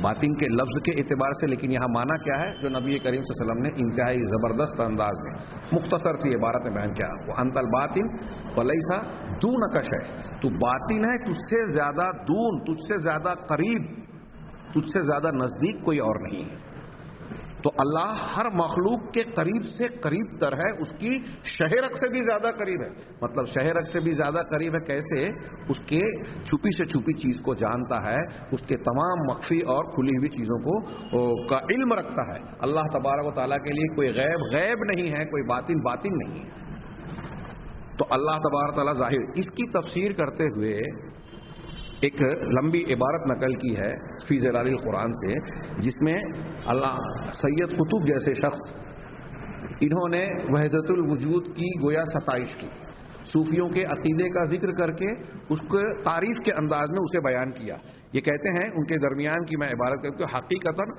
باطن کے لفظ کے اعتبار سے، لیکن یہاں معنی کیا ہے جو نبی کریم صلی اللہ علیہ وسلم نے انتہائی زبردست انداز میں مختصر سی عبارت میں بیان کیا، وہ انت الباطن ولیس دونک شیء، تو باطن ہے، تجھ سے زیادہ دون، تجھ سے زیادہ قریب، تجھ سے زیادہ نزدیک کوئی اور نہیں ہے. تو اللہ ہر مخلوق کے قریب سے قریب تر ہے، اس کی شہرک سے بھی زیادہ قریب ہے. مطلب شہرک سے بھی زیادہ قریب ہے کیسے؟ اس کے چھپی سے چھپی چیز کو جانتا ہے، اس کے تمام مخفی اور کھلی ہوئی چیزوں کا علم رکھتا ہے. اللہ تبارک و تعالیٰ کے لیے کوئی غیب نہیں ہے، کوئی باطن نہیں ہے. تو اللہ تبارک و تعالیٰ ظاہر. اس کی تفسیر کرتے ہوئے ایک لمبی عبارت نقل کی ہے فی ظلال القرآن سے، جس میں اللہ سید قطب جیسے شخص، انہوں نے وحدت الوجود کی گویا ستائش کی، صوفیوں کے عقیدے کا ذکر کر کے اس کو تعریف کے انداز میں اسے بیان کیا. یہ کہتے ہیں ان کے درمیان کی میں عبارت کرتا ہوں، حقیقتاً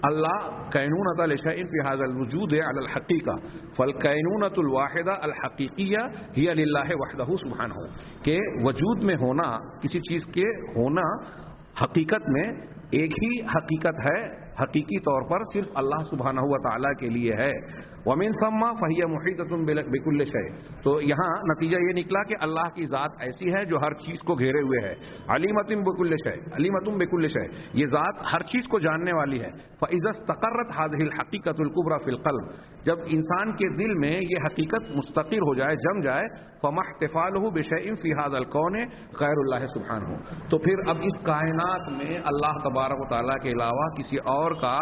اللہ کینونۃ لشیء فی ھذا الوجود علی الحقیقہ فالکینونۃ الواحدہ الحقیقیہ ہی للہ وحدہ سبحانہ، کہ وجود میں ہونا، کسی چیز کے ہونا حقیقت میں ایک ہی حقیقت ہے، حقیقی طور پر صرف اللہ سبحانہ و تعالیٰ کے لیے ہے. ومن ثم فہی محیطۃ بکل شیء، تو یہاں نتیجہ یہ نکلا کہ اللہ کی ذات ایسی ہے جو ہر چیز کو گھیرے ہوئے ہے. علیمۃ بکل شیء، علیمۃ بکل شیء، یہ ذات ہر چیز کو جاننے والی ہے. فاذا استقرت هذه الحقیقۃ الکبریٰ فی القلب، جب انسان کے دل میں یہ حقیقت مستقر ہو جائے، جم جائے، فما احتفالہ بشیء فی ھذا الکون غیر اللہ سبحانہ، تو پھر اب اس کائنات میں اللہ تبارک و تعالیٰ کے علاوہ کسی اور کا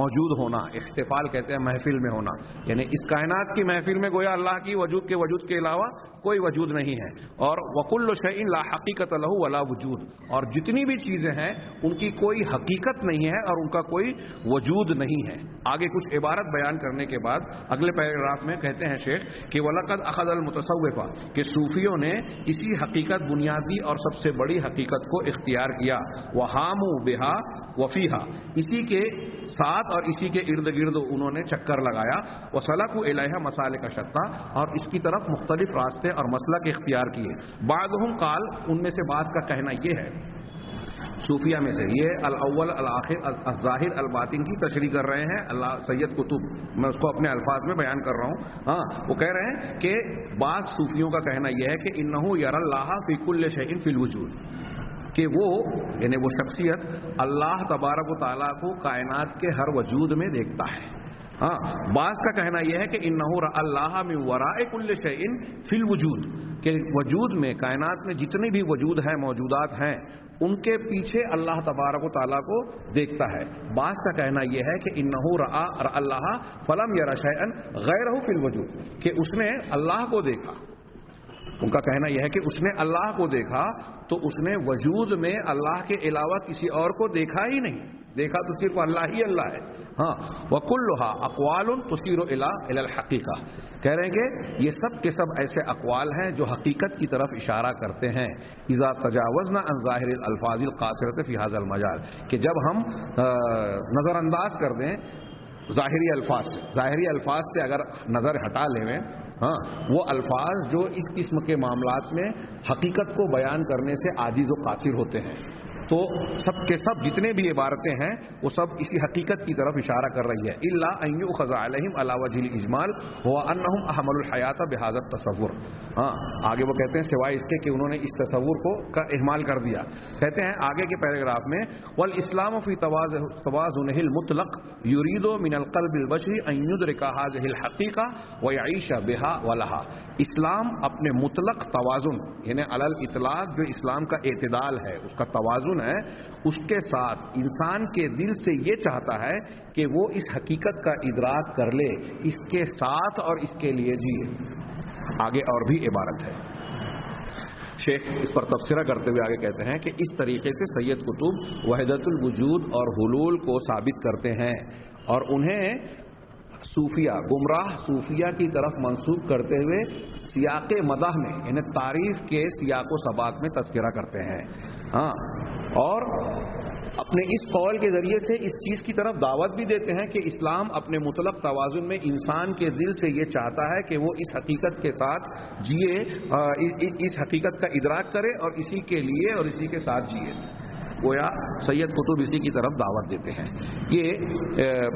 موجود ہونا، احتفال کہتے ہیں محفل میں ہونا، یعنی اس کائنات کی محفل میں گویا اللہ کی وجود کے علاوہ کوئی وجود نہیں ہے. اور وکل شیء لا حقیقت لہ ولا وجود، اور جتنی بھی چیزیں ہیں ان کی کوئی حقیقت نہیں ہے اور ان کا کوئی وجود نہیں ہے. آگے کچھ عبارت بیان کرنے کے بعد اگلے پیراگراف میں کہتے ہیں شیخ کہ وَلَقَدْ أَخَذَ الْمُتَصَوِّفَ، کہ صوفیوں نے اسی حقیقت، بنیادی اور سب سے بڑی حقیقت کو اختیار کیا. وَحَامُوا بِهَا وَفِيهَا، اسی کے ساتھ اور اسی کے ارد گرد انہوں نے چکر لگایا. وَسَلَكُوا إِلَيْهَا مَسَالِكَ شَتَّىٰ، اور اس کی طرف مختلف راستے اور مسلک اختیار کیے. بعضهم قال، ان میں سے بعض کا کہنا یہ ہے، صوفیہ میں سے، یہ الاول الاخر الظاہر الباطن کی تشریح کر رہے ہیں اللہ سید قطب، میں اس کو اپنے الفاظ میں بیان کر رہا ہوں. ہاں، وہ کہہ رہے ہیں کہ بعض صوفیوں کا کہنا یہ ہے کہ انہ یری اللہ فی کل شیء فی الوجود، کہ وہ یعنی وہ شخصیت اللہ تبارک و تعالیٰ کو کائنات کے ہر وجود میں دیکھتا ہے. ہاں، بعض کا کہنا یہ ہے کہ انہ رأى اللہ من وراء کل شیء فی الوجود، کہ وجود میں، کائنات میں جتنے بھی وجود ہیں، موجودات ہیں، ان کے پیچھے اللہ تبارک و تعالیٰ کو دیکھتا ہے. بعض کا کہنا یہ ہے کہ انہ رأى اللہ فلم یر شیئا غیرہ فی الوجود، کہ اس نے اللہ کو دیکھا. ان کا کہنا یہ ہے کہ اس نے اللہ کو دیکھا تو اس نے وجود میں اللہ کے علاوہ کسی اور کو دیکھا ہی نہیں، دیکھا تو صرف اللہ ہی اللہ ہے. ہاں، وَكُلُّهَا أَقْوَالٌ تُشِيرُ إِلَى الْحَقِيقَةِ، کہہ رہے ہیں کہ یہ سب کے سب ایسے اقوال ہیں جو حقیقت کی طرف اشارہ کرتے ہیں. اذا تجاوزنا عن ظاہر الالفاظ القاصرۃ فی هذا المجال، کہ جب ہم نظر انداز کر دیں ظاہری الفاظ سے اگر نظر ہٹا لیں، ہاں، وہ الفاظ جو اس قسم کے معاملات میں حقیقت کو بیان کرنے سے عاجز و قاصر ہوتے ہیں. تو سب کے سب جتنے بھی عبارتیں ہیں وہ سب اسی حقیقت کی طرف اشارہ کر رہی ہے. الا ان یؤخذ علیہم علی وجہ الاجمال هو انہم احملوا الحیات بهذا التصور. ہاں آگے وہ کہتے ہیں سوائے اس کے کہ انہوں نے اس تصور کو کا اہمال کر دیا. کہتے ہیں آگے کے پیراگراف میں والاسلام فی توازنہ المطلق یرید من القلب البشری ان یدرک هذه الحقیقہ ویعیش بها ولها. اسلام اپنے مطلق توازن یعنی علی الاطلاق جو اسلام کا اعتدال ہے اس کا توازن ہے اس کے ساتھ انسان کے دل سے یہ چاہتا ہے کہ وہ اس حقیقت کا ادراک کر لے اس کے ساتھ اور اس کے لیے جیے. آگے اور بھی عبارت ہے. شیخ اس پر تبصرہ کرتے ہوئے آگے کہتے ہیں کہ اس طریقے سے سید قطب وحدت الوجود اور حلول کو ثابت کرتے ہیں اور انہیں صوفیہ گمراہ صوفیہ کی طرف منسوب کرتے ہوئے سیاق مدح میں یعنی تعریف کے سیاق و سباق میں تذکرہ کرتے ہیں. ہاں اور اپنے اس قول کے ذریعے سے اس چیز کی طرف دعوت بھی دیتے ہیں کہ اسلام اپنے مطلق توازن میں انسان کے دل سے یہ چاہتا ہے کہ وہ اس حقیقت کے ساتھ جیے اس حقیقت کا ادراک کرے اور اسی کے لیے اور اسی کے ساتھ جیے. گویا سید قطب اسی کی طرف دعوت دیتے ہیں. یہ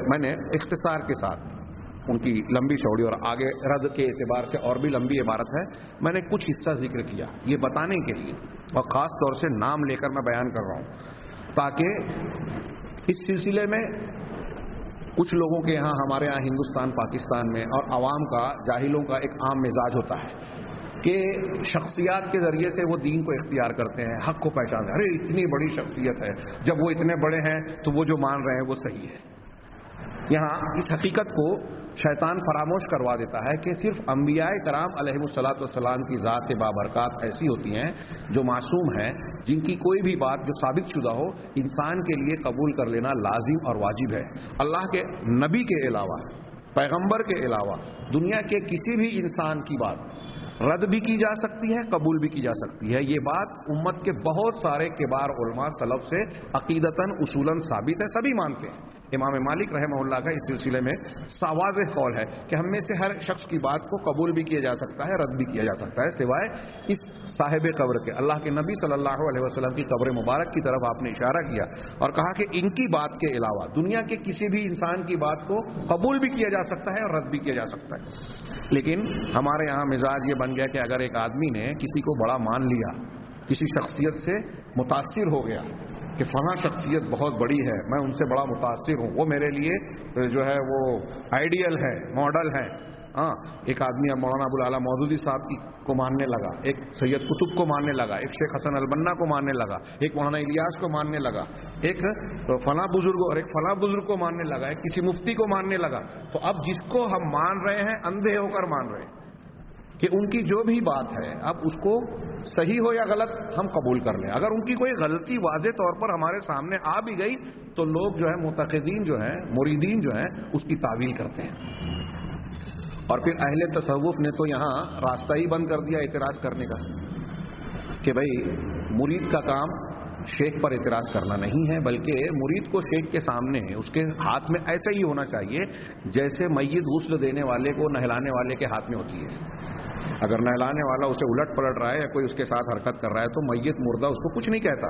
میں نے اختصار کے ساتھ ان کی لمبی چوڑی اور آگے رد کے اعتبار سے اور بھی لمبی عبارت ہے میں نے کچھ حصہ ذکر کیا یہ بتانے کے لیے اور خاص طور سے نام لے کر میں بیان کر رہا ہوں تاکہ اس سلسلے میں کچھ لوگوں کے یہاں ہمارے یہاں ہندوستان پاکستان میں اور عوام کا جاہلوں کا ایک عام مزاج ہوتا ہے کہ شخصیات کے ذریعے سے وہ دین کو اختیار کرتے ہیں حق کو پہچانتے ہیں. ارے اتنی بڑی شخصیت ہے جب وہ اتنے بڑے ہیں تو وہ جو مان رہے ہیں وہ صحیح ہے. یہاں اس حقیقت کو شیطان فراموش کروا دیتا ہے کہ صرف انبیاء کرام علیہ الصلوۃ والسلام کی ذات بابرکات ایسی ہوتی ہیں جو معصوم ہیں جن کی کوئی بھی بات جو ثابت شدہ ہو انسان کے لیے قبول کر لینا لازم اور واجب ہے. اللہ کے نبی کے علاوہ پیغمبر کے علاوہ دنیا کے کسی بھی انسان کی بات رد بھی کی جا سکتی ہے قبول بھی کی جا سکتی ہے. یہ بات امت کے بہت سارے کبار علماء سلف سے عقیدتاً اصولاً ثابت ہے سبھی مانتے ہیں. امام مالک رحمہ اللہ کا اس سلسلے میں واضح قول ہے کہ ہم میں سے ہر شخص کی بات کو قبول بھی کیا جا سکتا ہے رد بھی کیا جا سکتا ہے سوائے اس صاحب قبر کے. اللہ کے نبی صلی اللہ علیہ وسلم کی قبر مبارک کی طرف آپ نے اشارہ کیا اور کہا کہ ان کی بات کے علاوہ دنیا کے کسی بھی انسان کی بات کو قبول بھی کیا جا سکتا ہے اور رد بھی کیا جا سکتا ہے. لیکن ہمارے یہاں مزاج یہ بن گیا کہ اگر ایک آدمی نے کسی کو بڑا مان لیا کسی شخصیت سے متاثر ہو گیا کہ فلاں شخصیت بہت بڑی ہے میں ان سے بڑا متاثر ہوں وہ میرے لیے جو ہے وہ آئیڈیل ہے ماڈل ہے. ہاں ایک آدمی اب مولانا ابوالعلا مودودی صاحب کو ماننے لگا ایک سید قطب کو ماننے لگا ایک شیخ حسن البنا کو ماننے لگا ایک مولانا الیاس کو ماننے لگا ایک فلاں بزرگ اور ایک فلاں بزرگ کو ماننے لگا ایک کسی مفتی کو ماننے لگا. تو اب جس کو ہم مان رہے ہیں اندھے ہو کر مان رہے ہیں کہ ان کی جو بھی بات ہے اب اس کو صحیح ہو یا غلط ہم قبول کر لیں. اگر ان کی کوئی غلطی واضح طور پر ہمارے سامنے آ بھی گئی تو لوگ جو ہے معتقدین جو ہیں مریدین جو ہیں اس کی تعویل کرتے ہیں. اور پھر اہل تصوف نے تو یہاں راستہ ہی بند کر دیا اعتراض کرنے کا کہ بھائی مرید کا کام شیخ پر اعتراض کرنا نہیں ہے بلکہ مرید کو شیخ کے سامنے اس کے ہاتھ میں ایسے ہی ہونا چاہیے جیسے میت غسل دینے والے کو نہلانے والے کے ہاتھ میں ہوتی ہے. اگر نہلانے والا اسے الٹ پلٹ رہا ہے یا کوئی اس کے ساتھ حرکت کر رہا ہے تو میت مردہ اس کو کچھ نہیں کہتا.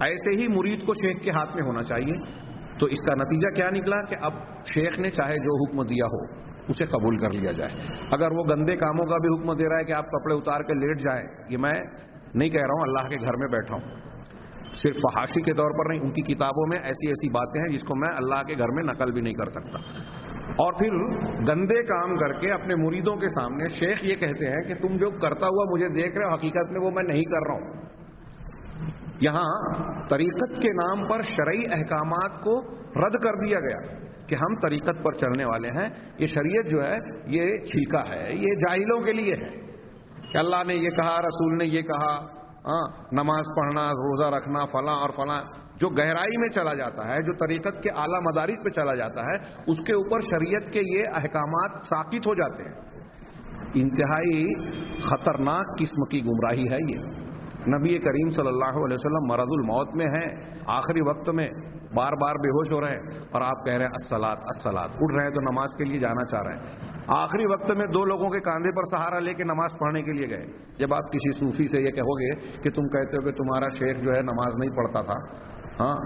ایسے ہی مرید کو شیخ کے ہاتھ میں ہونا چاہیے. تو اس کا نتیجہ کیا نکلا کہ اب شیخ نے چاہے جو حکم دیا ہو اسے قبول کر لیا جائے. اگر وہ گندے کاموں کا بھی حکم دے رہا ہے کہ آپ کپڑے اتار کے لیٹ جائیں یہ میں نہیں کہہ رہا ہوں اللہ کے گھر میں بیٹھا ہوں صرف فحاشی کے طور پر نہیں ان کی کتابوں میں ایسی ایسی باتیں ہیں جس کو میں اللہ کے گھر میں نقل بھی نہیں کر سکتا. اور پھر گندے کام کر کے اپنے مریدوں کے سامنے شیخ یہ کہتے ہیں کہ تم جو کرتا ہوا مجھے دیکھ رہے ہو حقیقت میں وہ میں نہیں کر رہا ہوں. یہاں طریقت کے نام پر شرعی احکامات کو رد کر دیا گیا کہ ہم طریقت پر چلنے والے ہیں. یہ شریعت جو ہے یہ چھیکا ہے یہ جاہلوں کے لیے ہے کہ اللہ نے یہ کہا رسول نے یہ کہا نماز پڑھنا روزہ رکھنا فلاں اور فلاں جو گہرائی میں چلا جاتا ہے جو طریقت کے اعلیٰ مدارج پہ چلا جاتا ہے اس کے اوپر شریعت کے یہ احکامات ساقط ہو جاتے ہیں. انتہائی خطرناک قسم کی گمراہی ہے یہ. نبی کریم صلی اللہ علیہ وسلم مرض الموت میں ہیں آخری وقت میں بار بار بے ہوش ہو رہے ہیں اور آپ کہہ رہے ہیں الصلاۃ الصلاۃ، اٹھ رہے ہیں تو نماز کے لیے جانا چاہ رہے ہیں، آخری وقت میں 2 لوگوں کے کاندھے پر سہارا لے کے نماز پڑھنے کے لیے گئے۔ جب آپ کسی صوفی سے یہ کہو گے کہ تم کہتے ہو کہ تمہارا شیخ جو ہے نماز نہیں پڑھتا تھا ہاں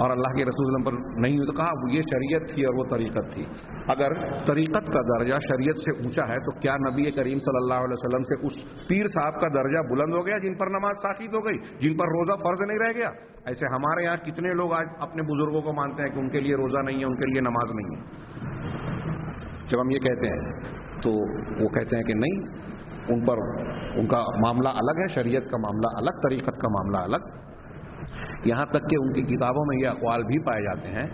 اور اللہ کے رسول پر نہیں ہوئی، تو کہا یہ شریعت تھی اور وہ طریقت تھی۔ اگر طریقت کا درجہ شریعت سے اونچا ہے تو کیا نبی کریم صلی اللہ علیہ وسلم سے اس پیر صاحب کا درجہ بلند ہو گیا جن پر نماز ساقط ہو گئی، جن پر روزہ فرض نہیں رہ گیا؟ ایسے ہمارے یہاں کتنے لوگ آج اپنے بزرگوں کو مانتے ہیں کہ ان کے لیے روزہ نہیں ہے، ان کے لیے نماز نہیں ہے۔ جب ہم یہ کہتے ہیں تو وہ کہتے ہیں کہ نہیں، ان پر ان کا معاملہ الگ ہے، شریعت کا معاملہ الگ، طریقت کا معاملہ الگ۔ یہاں تک کہ ان کی کتابوں میں یہ اقوال بھی پائے جاتے ہیں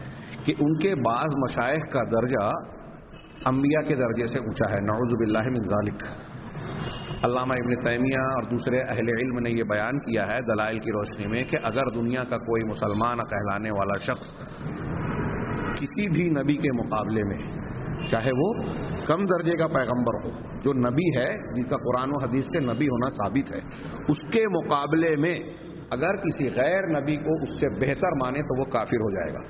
کہ ان کے بعض مشائخ کا درجہ انبیاء کے درجے سے اونچا ہے، نعوذ باللہ من ذالک۔ علامہ ابن تیمیہ اور دوسرے اہل علم نے یہ بیان کیا ہے دلائل کی روشنی میں کہ اگر دنیا کا کوئی مسلمان کہلانے والا شخص کسی بھی نبی کے مقابلے میں، چاہے وہ کم درجے کا پیغمبر ہو، جو نبی ہے جس کا قرآن و حدیث سے نبی ہونا ثابت ہے، اس کے مقابلے میں اگر کسی غیر نبی کو اس سے بہتر مانے تو وہ کافر ہو جائے گا،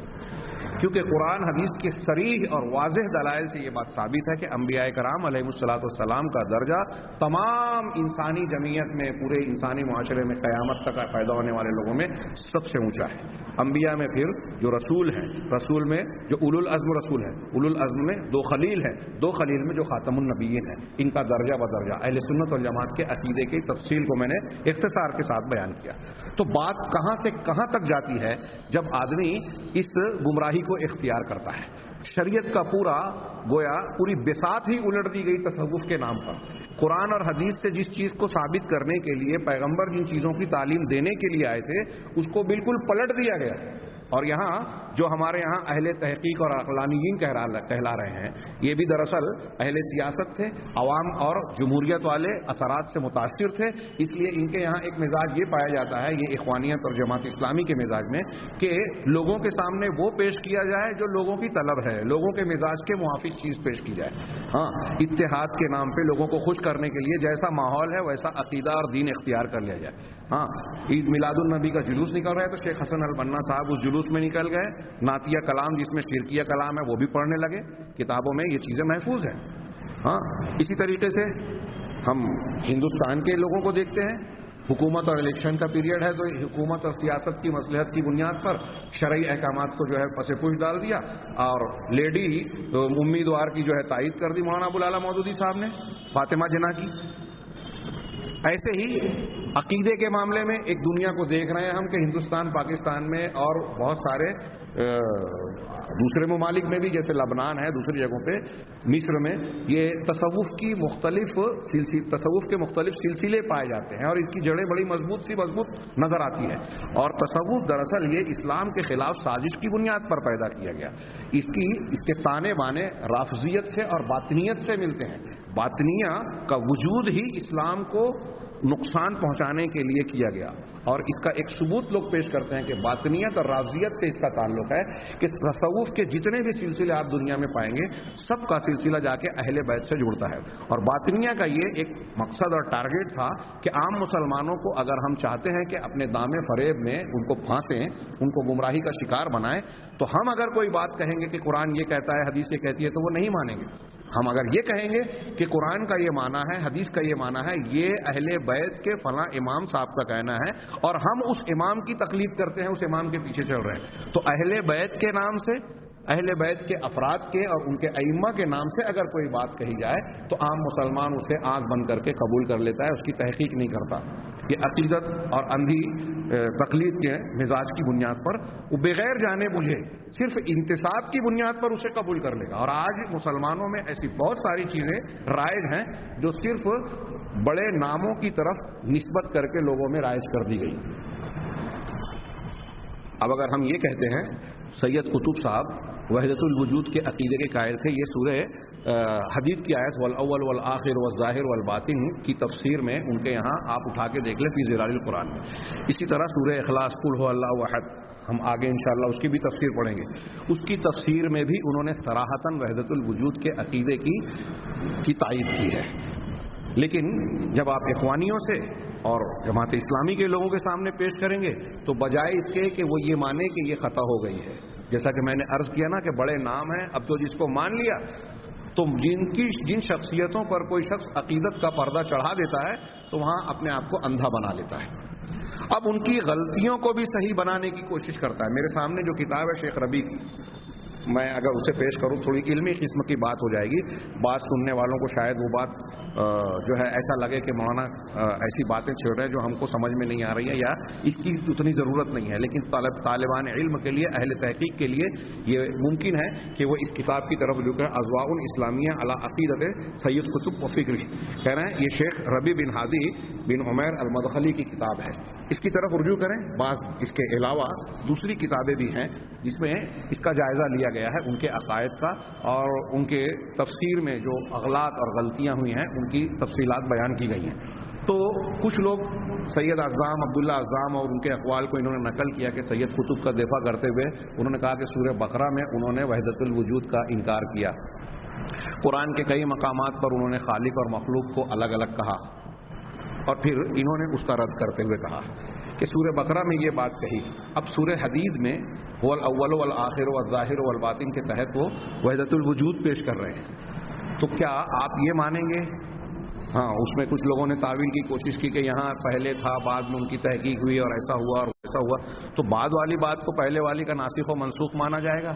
کیونکہ قرآن حدیث کے صریح اور واضح دلائل سے یہ بات ثابت ہے کہ انبیاء کرام علیہ الصلوۃ والسلام کا درجہ تمام انسانی جمعیت میں، پورے انسانی معاشرے میں قیامت تک پیدا ہونے والے لوگوں میں سب سے اونچا ہے۔ انبیاء میں پھر جو رسول ہیں، رسول میں جو اولو العزم رسول ہیں، اولو العزم میں 2 خلیل ہیں، 2 خلیل میں جو خاتم النبیین ہیں، ان کا درجہ بدرجہ اہل سنت والجماعت کے عقیدے کی تفصیل کو میں نے اختصار کے ساتھ بیان کیا۔ تو بات کہاں سے کہاں تک جاتی ہے جب آدمی اس گمراہی کو اختیار کرتا ہے۔ شریعت کا گویا پوری بساط ہی الٹ دی گئی تصوف کے نام پر۔ قرآن اور حدیث سے جس چیز کو ثابت کرنے کے لیے پیغمبر جن چیزوں کی تعلیم دینے کے لیے آئے تھے اس کو بالکل پلٹ دیا گیا۔ اور یہاں جو ہمارے یہاں اہل تحقیق اور عقلانیین کہلا رہے ہیں، یہ بھی دراصل اہل سیاست تھے، عوام اور جمہوریت والے اثرات سے متاثر تھے، اس لیے ان کے یہاں ایک مزاج یہ پایا جاتا ہے، یہ اخوانیت اور جماعت اسلامی کے مزاج میں، کہ لوگوں کے سامنے وہ پیش کیا جائے جو لوگوں کی طلب ہے، لوگوں کے مزاج کے موافق چیز پیش کی جائے۔ ہاں، اتحاد کے نام پہ لوگوں کو خوش کرنے کے لیے جیسا ماحول ہے ویسا عقیدہ اور دین اختیار کر لیا جائے۔ ہاں، عید میلاد النبی کا جلوس نکل رہا ہے تو شیخ حسن البنا صاحب اس جلوس میں نکل گئے، نعتیہ کلام جس میں شرکیہ کلام ہے وہ بھی پڑھنے لگے، کتابوں میں یہ چیزیں محفوظ ہیں۔ ہاں، اسی طریقے سے ہم ہندوستان کے لوگوں کو دیکھتے ہیں، حکومت اور الیکشن کا پیریڈ ہے تو حکومت اور سیاست کی مصلحت کی بنیاد پر شرعی احکامات کو جو ہے پس پوش ڈال دیا اور لیڈی امیدوار کی جو ہے تائید کر دی مولانا ابوالعلا مودودی صاحب نے، فاطمہ جناح کی۔ ایسے ہی عقیدے کے معاملے میں ایک دنیا کو دیکھ رہے ہیں ہم کہ ہندوستان، پاکستان میں اور بہت سارے دوسرے ممالک میں بھی، جیسے لبنان ہے، دوسری جگہوں پہ، مصر میں، یہ تصوف کے مختلف سلسلے پائے جاتے ہیں اور اس کی جڑیں بڑی مضبوط نظر آتی ہیں۔ اور تصوف دراصل یہ اسلام کے خلاف سازش کی بنیاد پر پیدا کیا گیا۔ اس کے تانے بانے رافضیت سے اور باطنیت سے ملتے ہیں۔ باطنیہ کا وجود ہی اسلام کو نقصان پہنچانے کے لیے کیا گیا، اور اس کا ایک ثبوت لوگ پیش کرتے ہیں کہ باطنیت اور رافضیت سے اس کا تعلق ہے کہ تصوف کے جتنے بھی سلسلے آپ دنیا میں پائیں گے سب کا سلسلہ جا کے اہل بیت سے جڑتا ہے۔ اور باطنیہ کا یہ ایک مقصد اور ٹارگیٹ تھا کہ عام مسلمانوں کو اگر ہم چاہتے ہیں کہ اپنے دامے فریب میں ان کو پھانسیں، ان کو گمراہی کا شکار بنائیں، تو ہم اگر کوئی بات کہیں گے کہ قرآن یہ کہتا ہے، حدیث یہ کہتی ہے، تو وہ نہیں مانیں گے۔ ہم اگر یہ کہیں گے کہ قرآن کا یہ معنی ہے، حدیث کا یہ معنی ہے، یہ اہل بیت کے فلاں امام صاحب کا کہنا ہے اور ہم اس امام کی تقلید کرتے ہیں، اس امام کے پیچھے چل رہے ہیں، تو اہل بیت کے نام سے، اہل بیت کے افراد کے اور ان کے ائمہ کے نام سے اگر کوئی بات کہی جائے تو عام مسلمان اسے آنکھ بند کر کے قبول کر لیتا ہے، اس کی تحقیق نہیں کرتا۔ یہ عقیدت اور اندھی تقلید کے مزاج کی بنیاد پر وہ بغیر جانے بوجھے صرف انتصاب کی بنیاد پر اسے قبول کر لے گا۔ اور آج مسلمانوں میں ایسی بہت ساری چیزیں رائج ہیں جو صرف بڑے ناموں کی طرف نسبت کر کے لوگوں میں رائج کر دی گئی۔ اب اگر ہم یہ کہتے ہیں سید قطب صاحب وحدت الوجود کے عقیدے کے قائل تھے، یہ سورہ حدید کی آیت والاول والآخر والظاہر والباطن کی تفسیر میں ان کے یہاں آپ اٹھا کے دیکھ لیں فی ظلال القرآن میں۔ اسی طرح سورہ اخلاص قل هو اللہ احد، ہم آگے انشاءاللہ اس کی بھی تفسیر پڑھیں گے، اس کی تفسیر میں بھی انہوں نے صراحتاً وحدت الوجود کے عقیدے کی تائید کی ہے۔ لیکن جب آپ اخوانیوں سے اور جماعت اسلامی کے لوگوں کے سامنے پیش کریں گے تو بجائے اس کے کہ وہ یہ مانے کہ یہ خطا ہو گئی ہے، جیسا کہ میں نے عرض کیا نا کہ بڑے نام ہیں، اب تو جس کو مان لیا تو جن شخصیتوں پر کوئی شخص عقیدت کا پردہ چڑھا دیتا ہے تو وہاں اپنے آپ کو اندھا بنا لیتا ہے، اب ان کی غلطیوں کو بھی صحیح بنانے کی کوشش کرتا ہے۔ میرے سامنے جو کتاب ہے شیخ ربیع کی، میں اگر اسے پیش کروں تھوڑی علمی قسم کی بات ہو جائے گی، بات سننے والوں کو شاید وہ بات جو ہے ایسا لگے کہ مولانا ایسی باتیں چھیڑ رہے ہیں جو ہم کو سمجھ میں نہیں آ رہی ہیں یا اس کی اتنی ضرورت نہیں ہے، لیکن طالبان علم کے لیے، اہل تحقیق کے لیے یہ ممکن ہے کہ وہ اس کتاب کی طرف رجوع کریں۔ اضواء الاسلامیہ علی عقیدت سید قطب و فکری، کہہ رہے ہیں یہ شیخ ربیع بن ہادی بن عمیر المدخلی کی کتاب ہے، اس کی طرف رجوع کریں۔ بعض اس کے علاوہ دوسری کتابیں بھی ہیں جس میں اس کا جائزہ لیا گیا ہے، ان کے عقائد کا اور ان کے تفسیر میں جو اغلاط اور غلطیاں ہوئی ہیں ان کی تفصیلات بیان کی گئی ہیں۔ تو کچھ لوگ سید اعظم عبداللہ اعظم اور ان کے اقوال کو انہوں نے نقل کیا کہ سید قطب کا دفاع کرتے ہوئے انہوں نے کہا کہ سورہ بقرہ میں انہوں نے وحدت الوجود کا انکار کیا، قرآن کے کئی مقامات پر انہوں نے خالق اور مخلوق کو الگ الگ کہا، اور پھر انہوں نے اس کا رد کرتے ہوئے کہا کہ سورہ بقرہ میں یہ بات کہی، اب سورہ حدید میں هو الاول والآخر والظاہر والباطن کے تحت وہ وحدت الوجود پیش کر رہے ہیں، تو کیا آپ یہ مانیں گے؟ ہاں، اس میں کچھ لوگوں نے تعویل کی کوشش کی کہ یہاں پہلے تھا، بعد میں ان کی تحقیق ہوئی اور ایسا ہوا اور ایسا ہوا، تو بعد والی بات کو پہلے والی کا ناسخ و منسوخ مانا جائے گا؟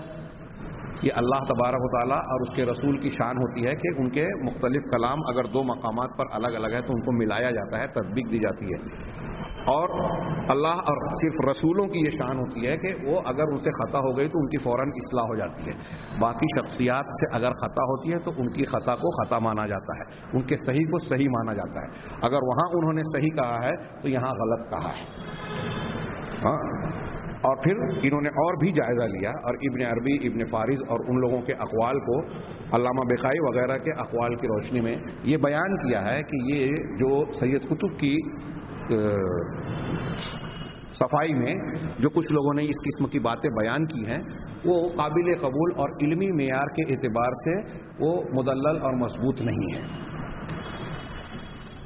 یہ اللہ تبارک و تعالیٰ اور اس کے رسول کی شان ہوتی ہے کہ ان کے مختلف کلام اگر دو مقامات پر الگ الگ ہے تو ان کو ملایا جاتا ہے، تطبیق دی جاتی ہے، اور اللہ اور صرف رسولوں کی یہ شان ہوتی ہے کہ وہ اگر ان سے خطا ہو گئی تو ان کی فوراً اصلاح ہو جاتی ہے، باقی شخصیات سے اگر خطا ہوتی ہے تو ان کی خطا کو خطا مانا جاتا ہے، ان کے صحیح کو صحیح مانا جاتا ہے، اگر وہاں انہوں نے صحیح کہا ہے تو یہاں غلط کہا ہے۔ ہاں، اور پھر انہوں نے اور بھی جائزہ لیا اور ابن عربی، ابن فارض اور ان لوگوں کے اقوال کو، علامہ بقائی وغیرہ کے اقوال کی روشنی میں یہ بیان کیا ہے کہ یہ جو سید قطب کی صفائی میں جو کچھ لوگوں نے اس قسم کی باتیں بیان کی ہیں وہ قابل قبول اور علمی معیار کے اعتبار سے وہ مدلل اور مضبوط نہیں ہے۔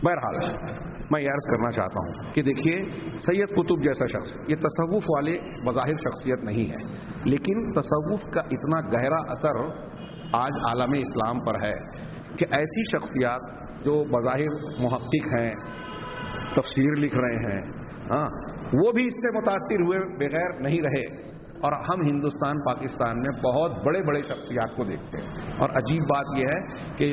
بہرحال میں یہ عرض کرنا چاہتا ہوں کہ دیکھیے، سید قطب جیسا شخص یہ تصوف والے بظاہر شخصیت نہیں ہے، لیکن تصوف کا اتنا گہرا اثر آج عالم اسلام پر ہے کہ ایسی شخصیات جو بظاہر محقق ہیں، تفسیر لکھ رہے ہیں، ہاں، وہ بھی اس سے متاثر ہوئے بغیر نہیں رہے، اور ہم ہندوستان پاکستان میں بہت بڑے بڑے شخصیات کو دیکھتے ہیں، اور عجیب بات یہ ہے کہ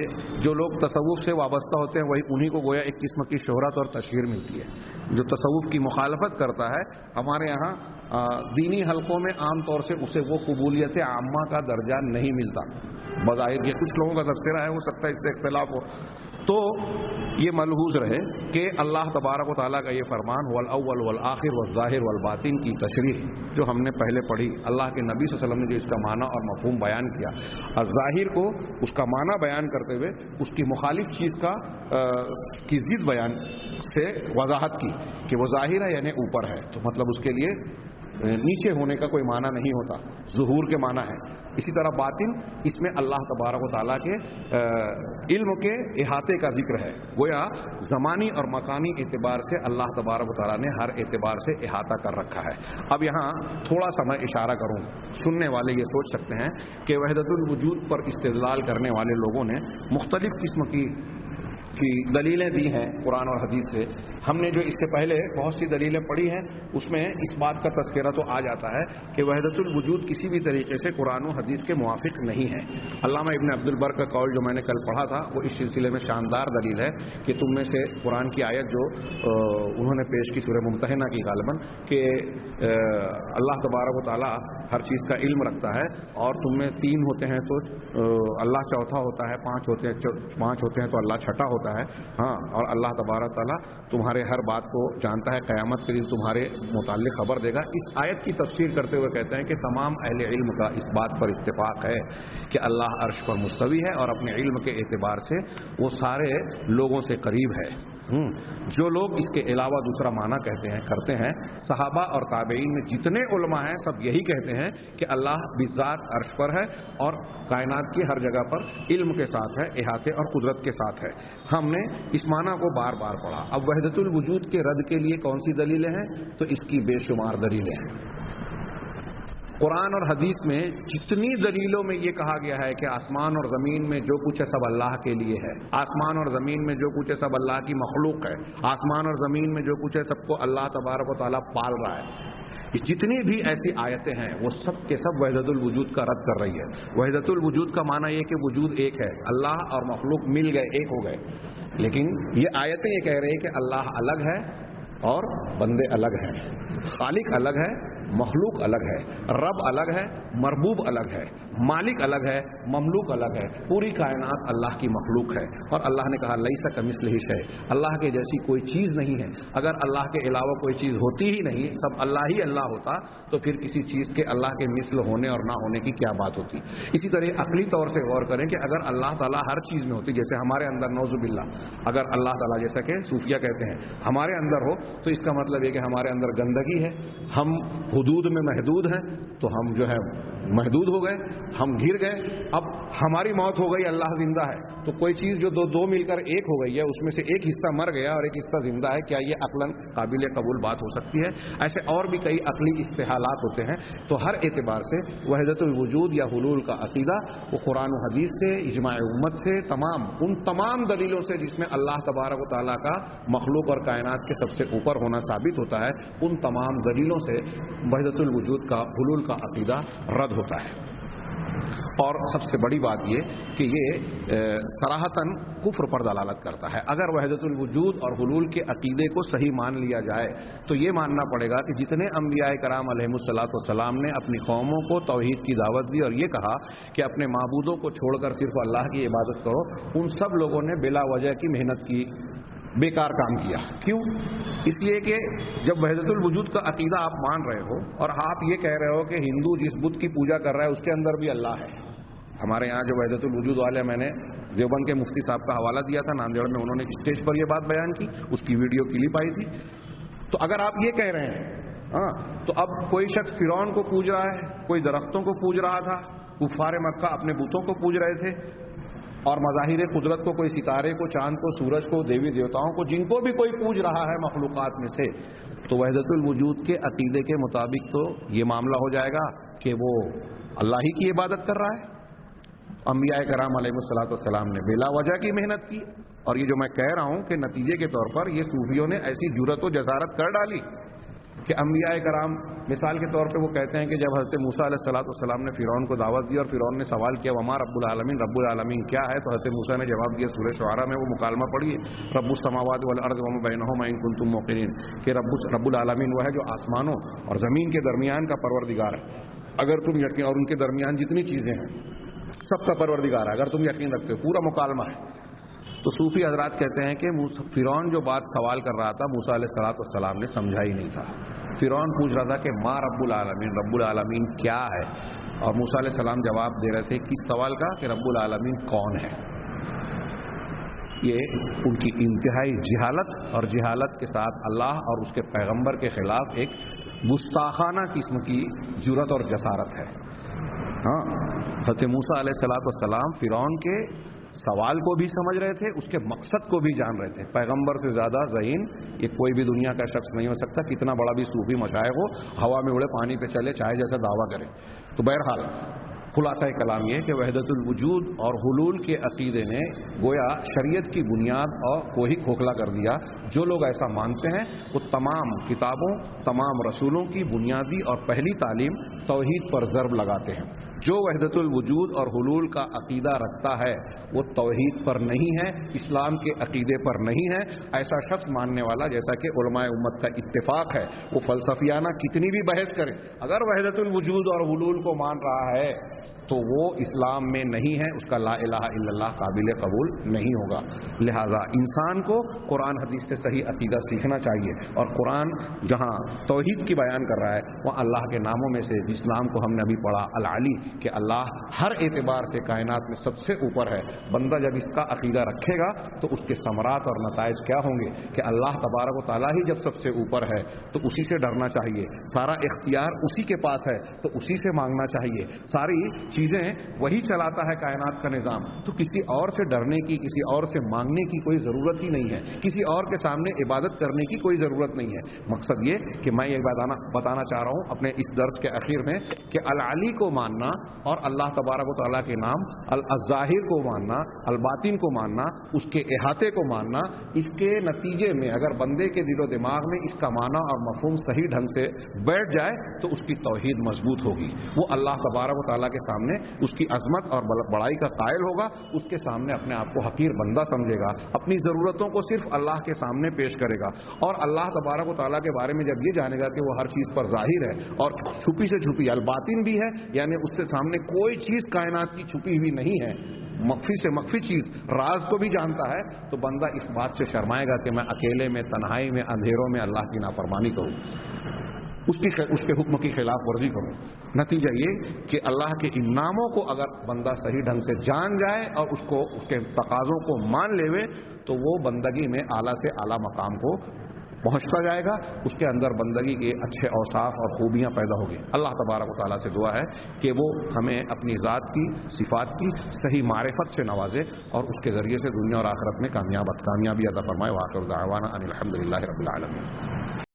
جو لوگ تصوف سے وابستہ ہوتے ہیں وہی انہی کو گویا ایک قسم کی شہرت اور تشہیر ملتی ہے۔ جو تصوف کی مخالفت کرتا ہے ہمارے یہاں دینی حلقوں میں عام طور سے اسے وہ قبولیت عامہ کا درجہ نہیں ملتا، بظاہر یہ کچھ لوگوں کا تذکرہ ہے، ہو سکتا ہے اس سے اختلاف ہو، تو یہ ملحوظ رہے کہ اللہ تبارک و تعالیٰ کا یہ فرمان هو الاول والآخر والظاہر والباطن کی تشریح جو ہم نے پہلے پڑھی، اللہ کے نبی صلی اللہ علیہ وسلم نے جو اس کا معنی اور مفہوم بیان کیا، الظاہر کو اس کا معنی بیان کرتے ہوئے اس کی مخالف چیز کی ضد بیان سے وضاحت کی کہ وہ ظاہر ہے یعنی اوپر ہے، تو مطلب اس کے لیے نیچے ہونے کا کوئی معنی نہیں ہوتا، ظہور کے معنی ہے۔ اسی طرح باطن، اس میں اللہ تبارک و تعالیٰ کے علم کے احاطے کا ذکر ہے، گویا زمانی اور مکانی اعتبار سے اللہ تبارک و تعالیٰ نے ہر اعتبار سے احاطہ کر رکھا ہے۔ اب یہاں تھوڑا سا میں اشارہ کروں، سننے والے یہ سوچ سکتے ہیں کہ وحدت الوجود پر استدلال کرنے والے لوگوں نے مختلف قسم کی دلیلیں دی ہیں قرآن اور حدیث سے، ہم نے جو اس سے پہلے بہت سی دلیلیں پڑھی ہیں اس میں اس بات کا تذکرہ تو آ جاتا ہے کہ وحدت الوجود کسی بھی طریقے سے قرآن و حدیث کے موافق نہیں ہے۔ علامہ ابن عبد البر کا قول جو میں نے کل پڑھا تھا وہ اس سلسلے میں شاندار دلیل ہے کہ تم میں سے قرآن کی آیت جو انہوں نے پیش کی سورہ ممتحنہ کی غالباً کہ اللہ تبارک و تعالیٰ ہر چیز کا علم رکھتا ہے اور تم میں 3 ہوتے ہیں تو اللہ چوتھا ہوتا ہے، 5 ہوتے ہیں تو اللہ چھٹا ہوتا ہے، ہاں، اور اللہ تبارک تعالیٰ تمہارے ہر بات کو جانتا ہے، قیامت کے دن تمہارے متعلق خبر دے گا۔ اس آیت کی تفسیر کرتے ہوئے کہتے ہیں کہ تمام اہل علم کا اس بات پر اتفاق ہے کہ اللہ عرش پر مستوی ہے اور اپنے علم کے اعتبار سے وہ سارے لوگوں سے قریب ہے۔ جو لوگ اس کے علاوہ دوسرا معنی کرتے ہیں، صحابہ اور تابعین میں جتنے علماء ہیں سب یہی کہتے ہیں کہ اللہ بذات عرش پر ہے اور کائنات کی ہر جگہ پر علم کے ساتھ ہے، احاطے اور قدرت کے ساتھ ہے۔ ہم نے اس معنی کو بار بار پڑھا. اب وحدت الوجود کے رد کے لیے کون سی دلیلیں ہیں؟ تو اس کی بے شمار دلیلیں ہیں. قرآن اور حدیث میں جتنی دلیلوں میں یہ کہا گیا ہے کہ آسمان اور زمین میں جو کچھ ہے سب اللہ کے لیے ہے، آسمان اور زمین میں جو کچھ ہے سب اللہ کی مخلوق ہے، آسمان اور زمین میں جو کچھ ہے سب کو اللہ تبارک و تعالیٰ پال رہا ہے، یہ جتنی بھی ایسی آیتیں ہیں وہ سب کے سب وحدت الوجود کا رد کر رہی ہے. وحدت الوجود کا معنی یہ کہ وجود ایک ہے، اللہ اور مخلوق مل گئے، ایک ہو گئے. لیکن یہ آیتیں یہ کہہ رہی ہیں کہ اللہ الگ ہے اور بندے الگ ہیں، خالق الگ ہے، مخلوق الگ ہے، رب الگ ہے، مربوب الگ ہے، مالک الگ ہے، مملوک الگ ہے. پوری کائنات اللہ کی مخلوق ہے. اور اللہ نے کہا لیس کمثلہ شیء، اللہ کے جیسی کوئی چیز نہیں ہے. اگر اللہ کے علاوہ کوئی چیز ہوتی ہی نہیں، سب اللہ ہی اللہ ہوتا، تو پھر کسی چیز کے اللہ کے مثل ہونے اور نہ ہونے کی کیا بات ہوتی. اسی طرح عقلی طور سے غور کریں کہ اگر اللہ تعالیٰ ہر چیز میں ہوتی، جیسے ہمارے اندر نعوذ باللہ اگر اللہ تعالیٰ جیسا کہ صوفیہ کہتے ہیں ہمارے اندر ہو، تو اس کا مطلب یہ کہ ہمارے اندر گندگی ہے، ہم حدود میں محدود ہیں، تو ہم جو ہے محدود ہو گئے، ہم گر گئے. اب ہماری موت ہو گئی، اللہ زندہ ہے، تو کوئی چیز جو دو مل کر ایک ہو گئی ہے، اس میں سے ایک حصہ مر گیا اور ایک حصہ زندہ ہے، کیا یہ عقلاً قابل قبول بات ہو سکتی ہے؟ ایسے اور بھی کئی عقلی استحالات ہوتے ہیں. تو ہر اعتبار سے وحدت الوجود یا حلول کا عقیدہ وہ قرآن و حدیث سے، اجماع امت سے، ان تمام دلیلوں سے جس میں اللہ تبارک و تعالیٰ کا مخلوق اور کائنات کے سب سے اوپر ہونا ثابت ہوتا ہے، ان تمام دلیلوں سے وحدت الوجود کا، حلول کا عقیدہ رد ہوتا ہے. اور سب سے بڑی بات یہ کہ یہ صراحتاً کفر پر دلالت کرتا ہے. اگر وحدت الوجود اور حلول کے عقیدے کو صحیح مان لیا جائے تو یہ ماننا پڑے گا کہ جتنے انبیاء کرام علیہم الصلاۃ والسلام نے اپنی قوموں کو توحید کی دعوت دی اور یہ کہا کہ اپنے معبودوں کو چھوڑ کر صرف اللہ کی عبادت کرو، ان سب لوگوں نے بلا وجہ کی محنت کی، بیکار کام کیا. کیوں؟ اس لیے کہ جب وحدت الوجود کا عقیدہ آپ مان رہے ہو اور آپ یہ کہہ رہے ہو کہ ہندو جس بت کی پوجا کر رہا ہے اس کے اندر بھی اللہ ہے. ہمارے یہاں جو وحدت الوجود والے، میں نے دیوبند کے مفتی صاحب کا حوالہ دیا تھا ناندیڑ میں، انہوں نے اسٹیج پر یہ بات بیان کی، اس کی ویڈیو کلپ آئی تھی. تو اگر آپ یہ کہہ رہے ہیں تو اب کوئی شخص فرعون کو پوج رہا ہے، کوئی درختوں کو پوج رہا تھا، کفار مکہ اپنے بتوں کو پوج رہے تھے، اور مظاہر قدرت کو، کوئی ستارے کو، چاند کو، سورج کو، دیوی دیوتاؤں کو، جن کو بھی کوئی پوج رہا ہے مخلوقات میں سے، تو وحدت الوجود کے عقیدے کے مطابق تو یہ معاملہ ہو جائے گا کہ وہ اللہ ہی کی عبادت کر رہا ہے. انبیاء کرام علیہ الصلوۃ والسلام نے بلا وجہ کی محنت کی. اور یہ جو میں کہہ رہا ہوں کہ نتیجے کے طور پر یہ صوفیوں نے ایسی جرأت و جسارت کر ڈالی کہ انبیاء کرام، مثال کے طور پہ وہ کہتے ہیں کہ جب حضرت موسیٰ علیہ الصلوۃ والسلام نے فرعون کو دعوت دی اور فرعون نے سوال کیا وما رب العالمین، رب العالمین کیا ہے، تو حضرت موسیٰ نے جواب دیا، سورہ شعراء میں وہ مکالمہ پڑھیے، رب السماوات والارض وما بینہما ان کنتم موقنین، کہ رب العالمین وہ ہے جو آسمانوں اور زمین کے درمیان کا پروردگار ہے، اگر تم یقین، اور ان کے درمیان جتنی چیزیں ہیں سب کا پروردگار ہے، اگر تم یقین رکھتے ہو. پورا مکالمہ ہے. تو صوفی حضرات کہتے ہیں کہ فرعون جو بات سوال کر رہا تھا موسیٰ علیہ الصلوۃ والسلام نے سمجھا ہی نہیں تھا. فرعون پوچھ رہا تھا کہ ما رب العالمین، رب العالمین کیا ہے، اور موسیٰ علیہ السلام جواب دے رہے تھے کس سوال کا، کہ رب العالمین کون ہے. یہ ان کی انتہائی جہالت، اور جہالت کے ساتھ اللہ اور اس کے پیغمبر کے خلاف ایک گستاخانہ قسم کی جرأت اور جسارت ہے. حضرت موسیٰ علیہ الصلوۃ والسلام فرعون کے سوال کو بھی سمجھ رہے تھے، اس کے مقصد کو بھی جان رہے تھے. پیغمبر سے زیادہ ذہین یہ کوئی بھی دنیا کا شخص نہیں ہو سکتا، کتنا بڑا بھی صوفی مشائخ ہو، ہوا میں اڑے، پانی پہ چلے، چاہے جیسا دعویٰ کرے. تو بہرحال خلاصہ کلام یہ کہ وحدت الوجود اور حلول کے عقیدے نے گویا شریعت کی بنیاد کو ہی کھوکھلا کر دیا. جو لوگ ایسا مانتے ہیں وہ تمام کتابوں، تمام رسولوں کی بنیادی اور پہلی تعلیم توحید پر ضرب لگاتے ہیں. جو وحدت الوجود اور حلول کا عقیدہ رکھتا ہے وہ توحید پر نہیں ہے، اسلام کے عقیدے پر نہیں ہے. ایسا شخص ماننے والا، جیسا کہ علماء امت کا اتفاق ہے، وہ فلسفیانہ کتنی بھی بحث کرے، اگر وحدت الوجود اور حلول کو مان رہا ہے تو وہ اسلام میں نہیں ہے، اس کا لا الہ الا اللہ قابل قبول نہیں ہوگا. لہذا انسان کو قرآن حدیث سے صحیح عقیدہ سیکھنا چاہیے، اور قرآن جہاں توحید کی بیان کر رہا ہے وہ اللہ کے ناموں میں سے جس نام کو ہم نے ابھی پڑھا العلی، کہ اللہ ہر اعتبار سے کائنات میں سب سے اوپر ہے. بندہ جب اس کا عقیدہ رکھے گا تو اس کے ثمرات اور نتائج کیا ہوں گے کہ اللہ تبارک و تعالیٰ ہی جب سب سے اوپر ہے تو اسی سے ڈرنا چاہیے، سارا اختیار اسی کے پاس ہے تو اسی سے مانگنا چاہیے، ساری چیزیں وہی چلاتا ہے کائنات کا نظام، تو کسی اور سے ڈرنے کی، کسی اور سے مانگنے کی کوئی ضرورت ہی نہیں ہے، کسی اور کے سامنے عبادت کرنے کی کوئی ضرورت نہیں ہے۔ مقصد یہ کہ میں یہ بتانا چاہ رہا ہوں اپنے اس درس کے اخیر میں کہ العلی کو ماننا اور اللہ تبارک و تعالیٰ کے نام الظاہر کو ماننا، الباطن کو ماننا، اس کے احاطے کو ماننا، اس کے نتیجے میں اگر بندے کے دل و دماغ میں اس کا معنی اور مفہوم صحیح ڈھنگ سے بیٹھ جائے تو اس کی توحید مضبوط ہوگی، وہ اللہ تبارک و تعالیٰ کے سامنے اس کی عظمت اور بڑائی کا قائل ہوگا، اس کے سامنے اپنے آپ کو حقیر بندہ سمجھے گا، اپنی ضرورتوں کو صرف اللہ کے سامنے پیش کرے گا، اور اللہ تبارک و تعالیٰ کے بارے میں جب یہ جانے گا کہ وہ ہر چیز پر ظاہر ہے اور چھپی سے چھپی الباطن بھی ہے، یعنی اس کے سامنے کوئی چیز کائنات کی چھپی ہوئی نہیں ہے، مخفی سے مخفی چیز راز کو بھی جانتا ہے، تو بندہ اس بات سے شرمائے گا کہ میں اکیلے میں، تنہائی میں، اندھیروں میں اللہ کی نافرمانی کروں، اس کے حکم کی خلاف ورزی کروں۔ نتیجہ یہ کہ اللہ کے ان ناموں کو اگر بندہ صحیح ڈھنگ سے جان جائے اور اس کے تقاضوں کو مان لے تو وہ بندگی میں اعلیٰ سے اعلیٰ مقام کو پہنچتا جائے گا، اس کے اندر بندگی کے اچھے اوصاف اور خوبیاں پیدا ہوگی۔ اللہ تبارک و تعالیٰ سے دعا ہے کہ وہ ہمیں اپنی ذات کی، صفات کی صحیح معرفت سے نوازے اور اس کے ذریعے سے دنیا اور آخرت میں کامیابی عطا فرمائے۔ وآخر دعوانا ان الحمد للہ رب العالمین۔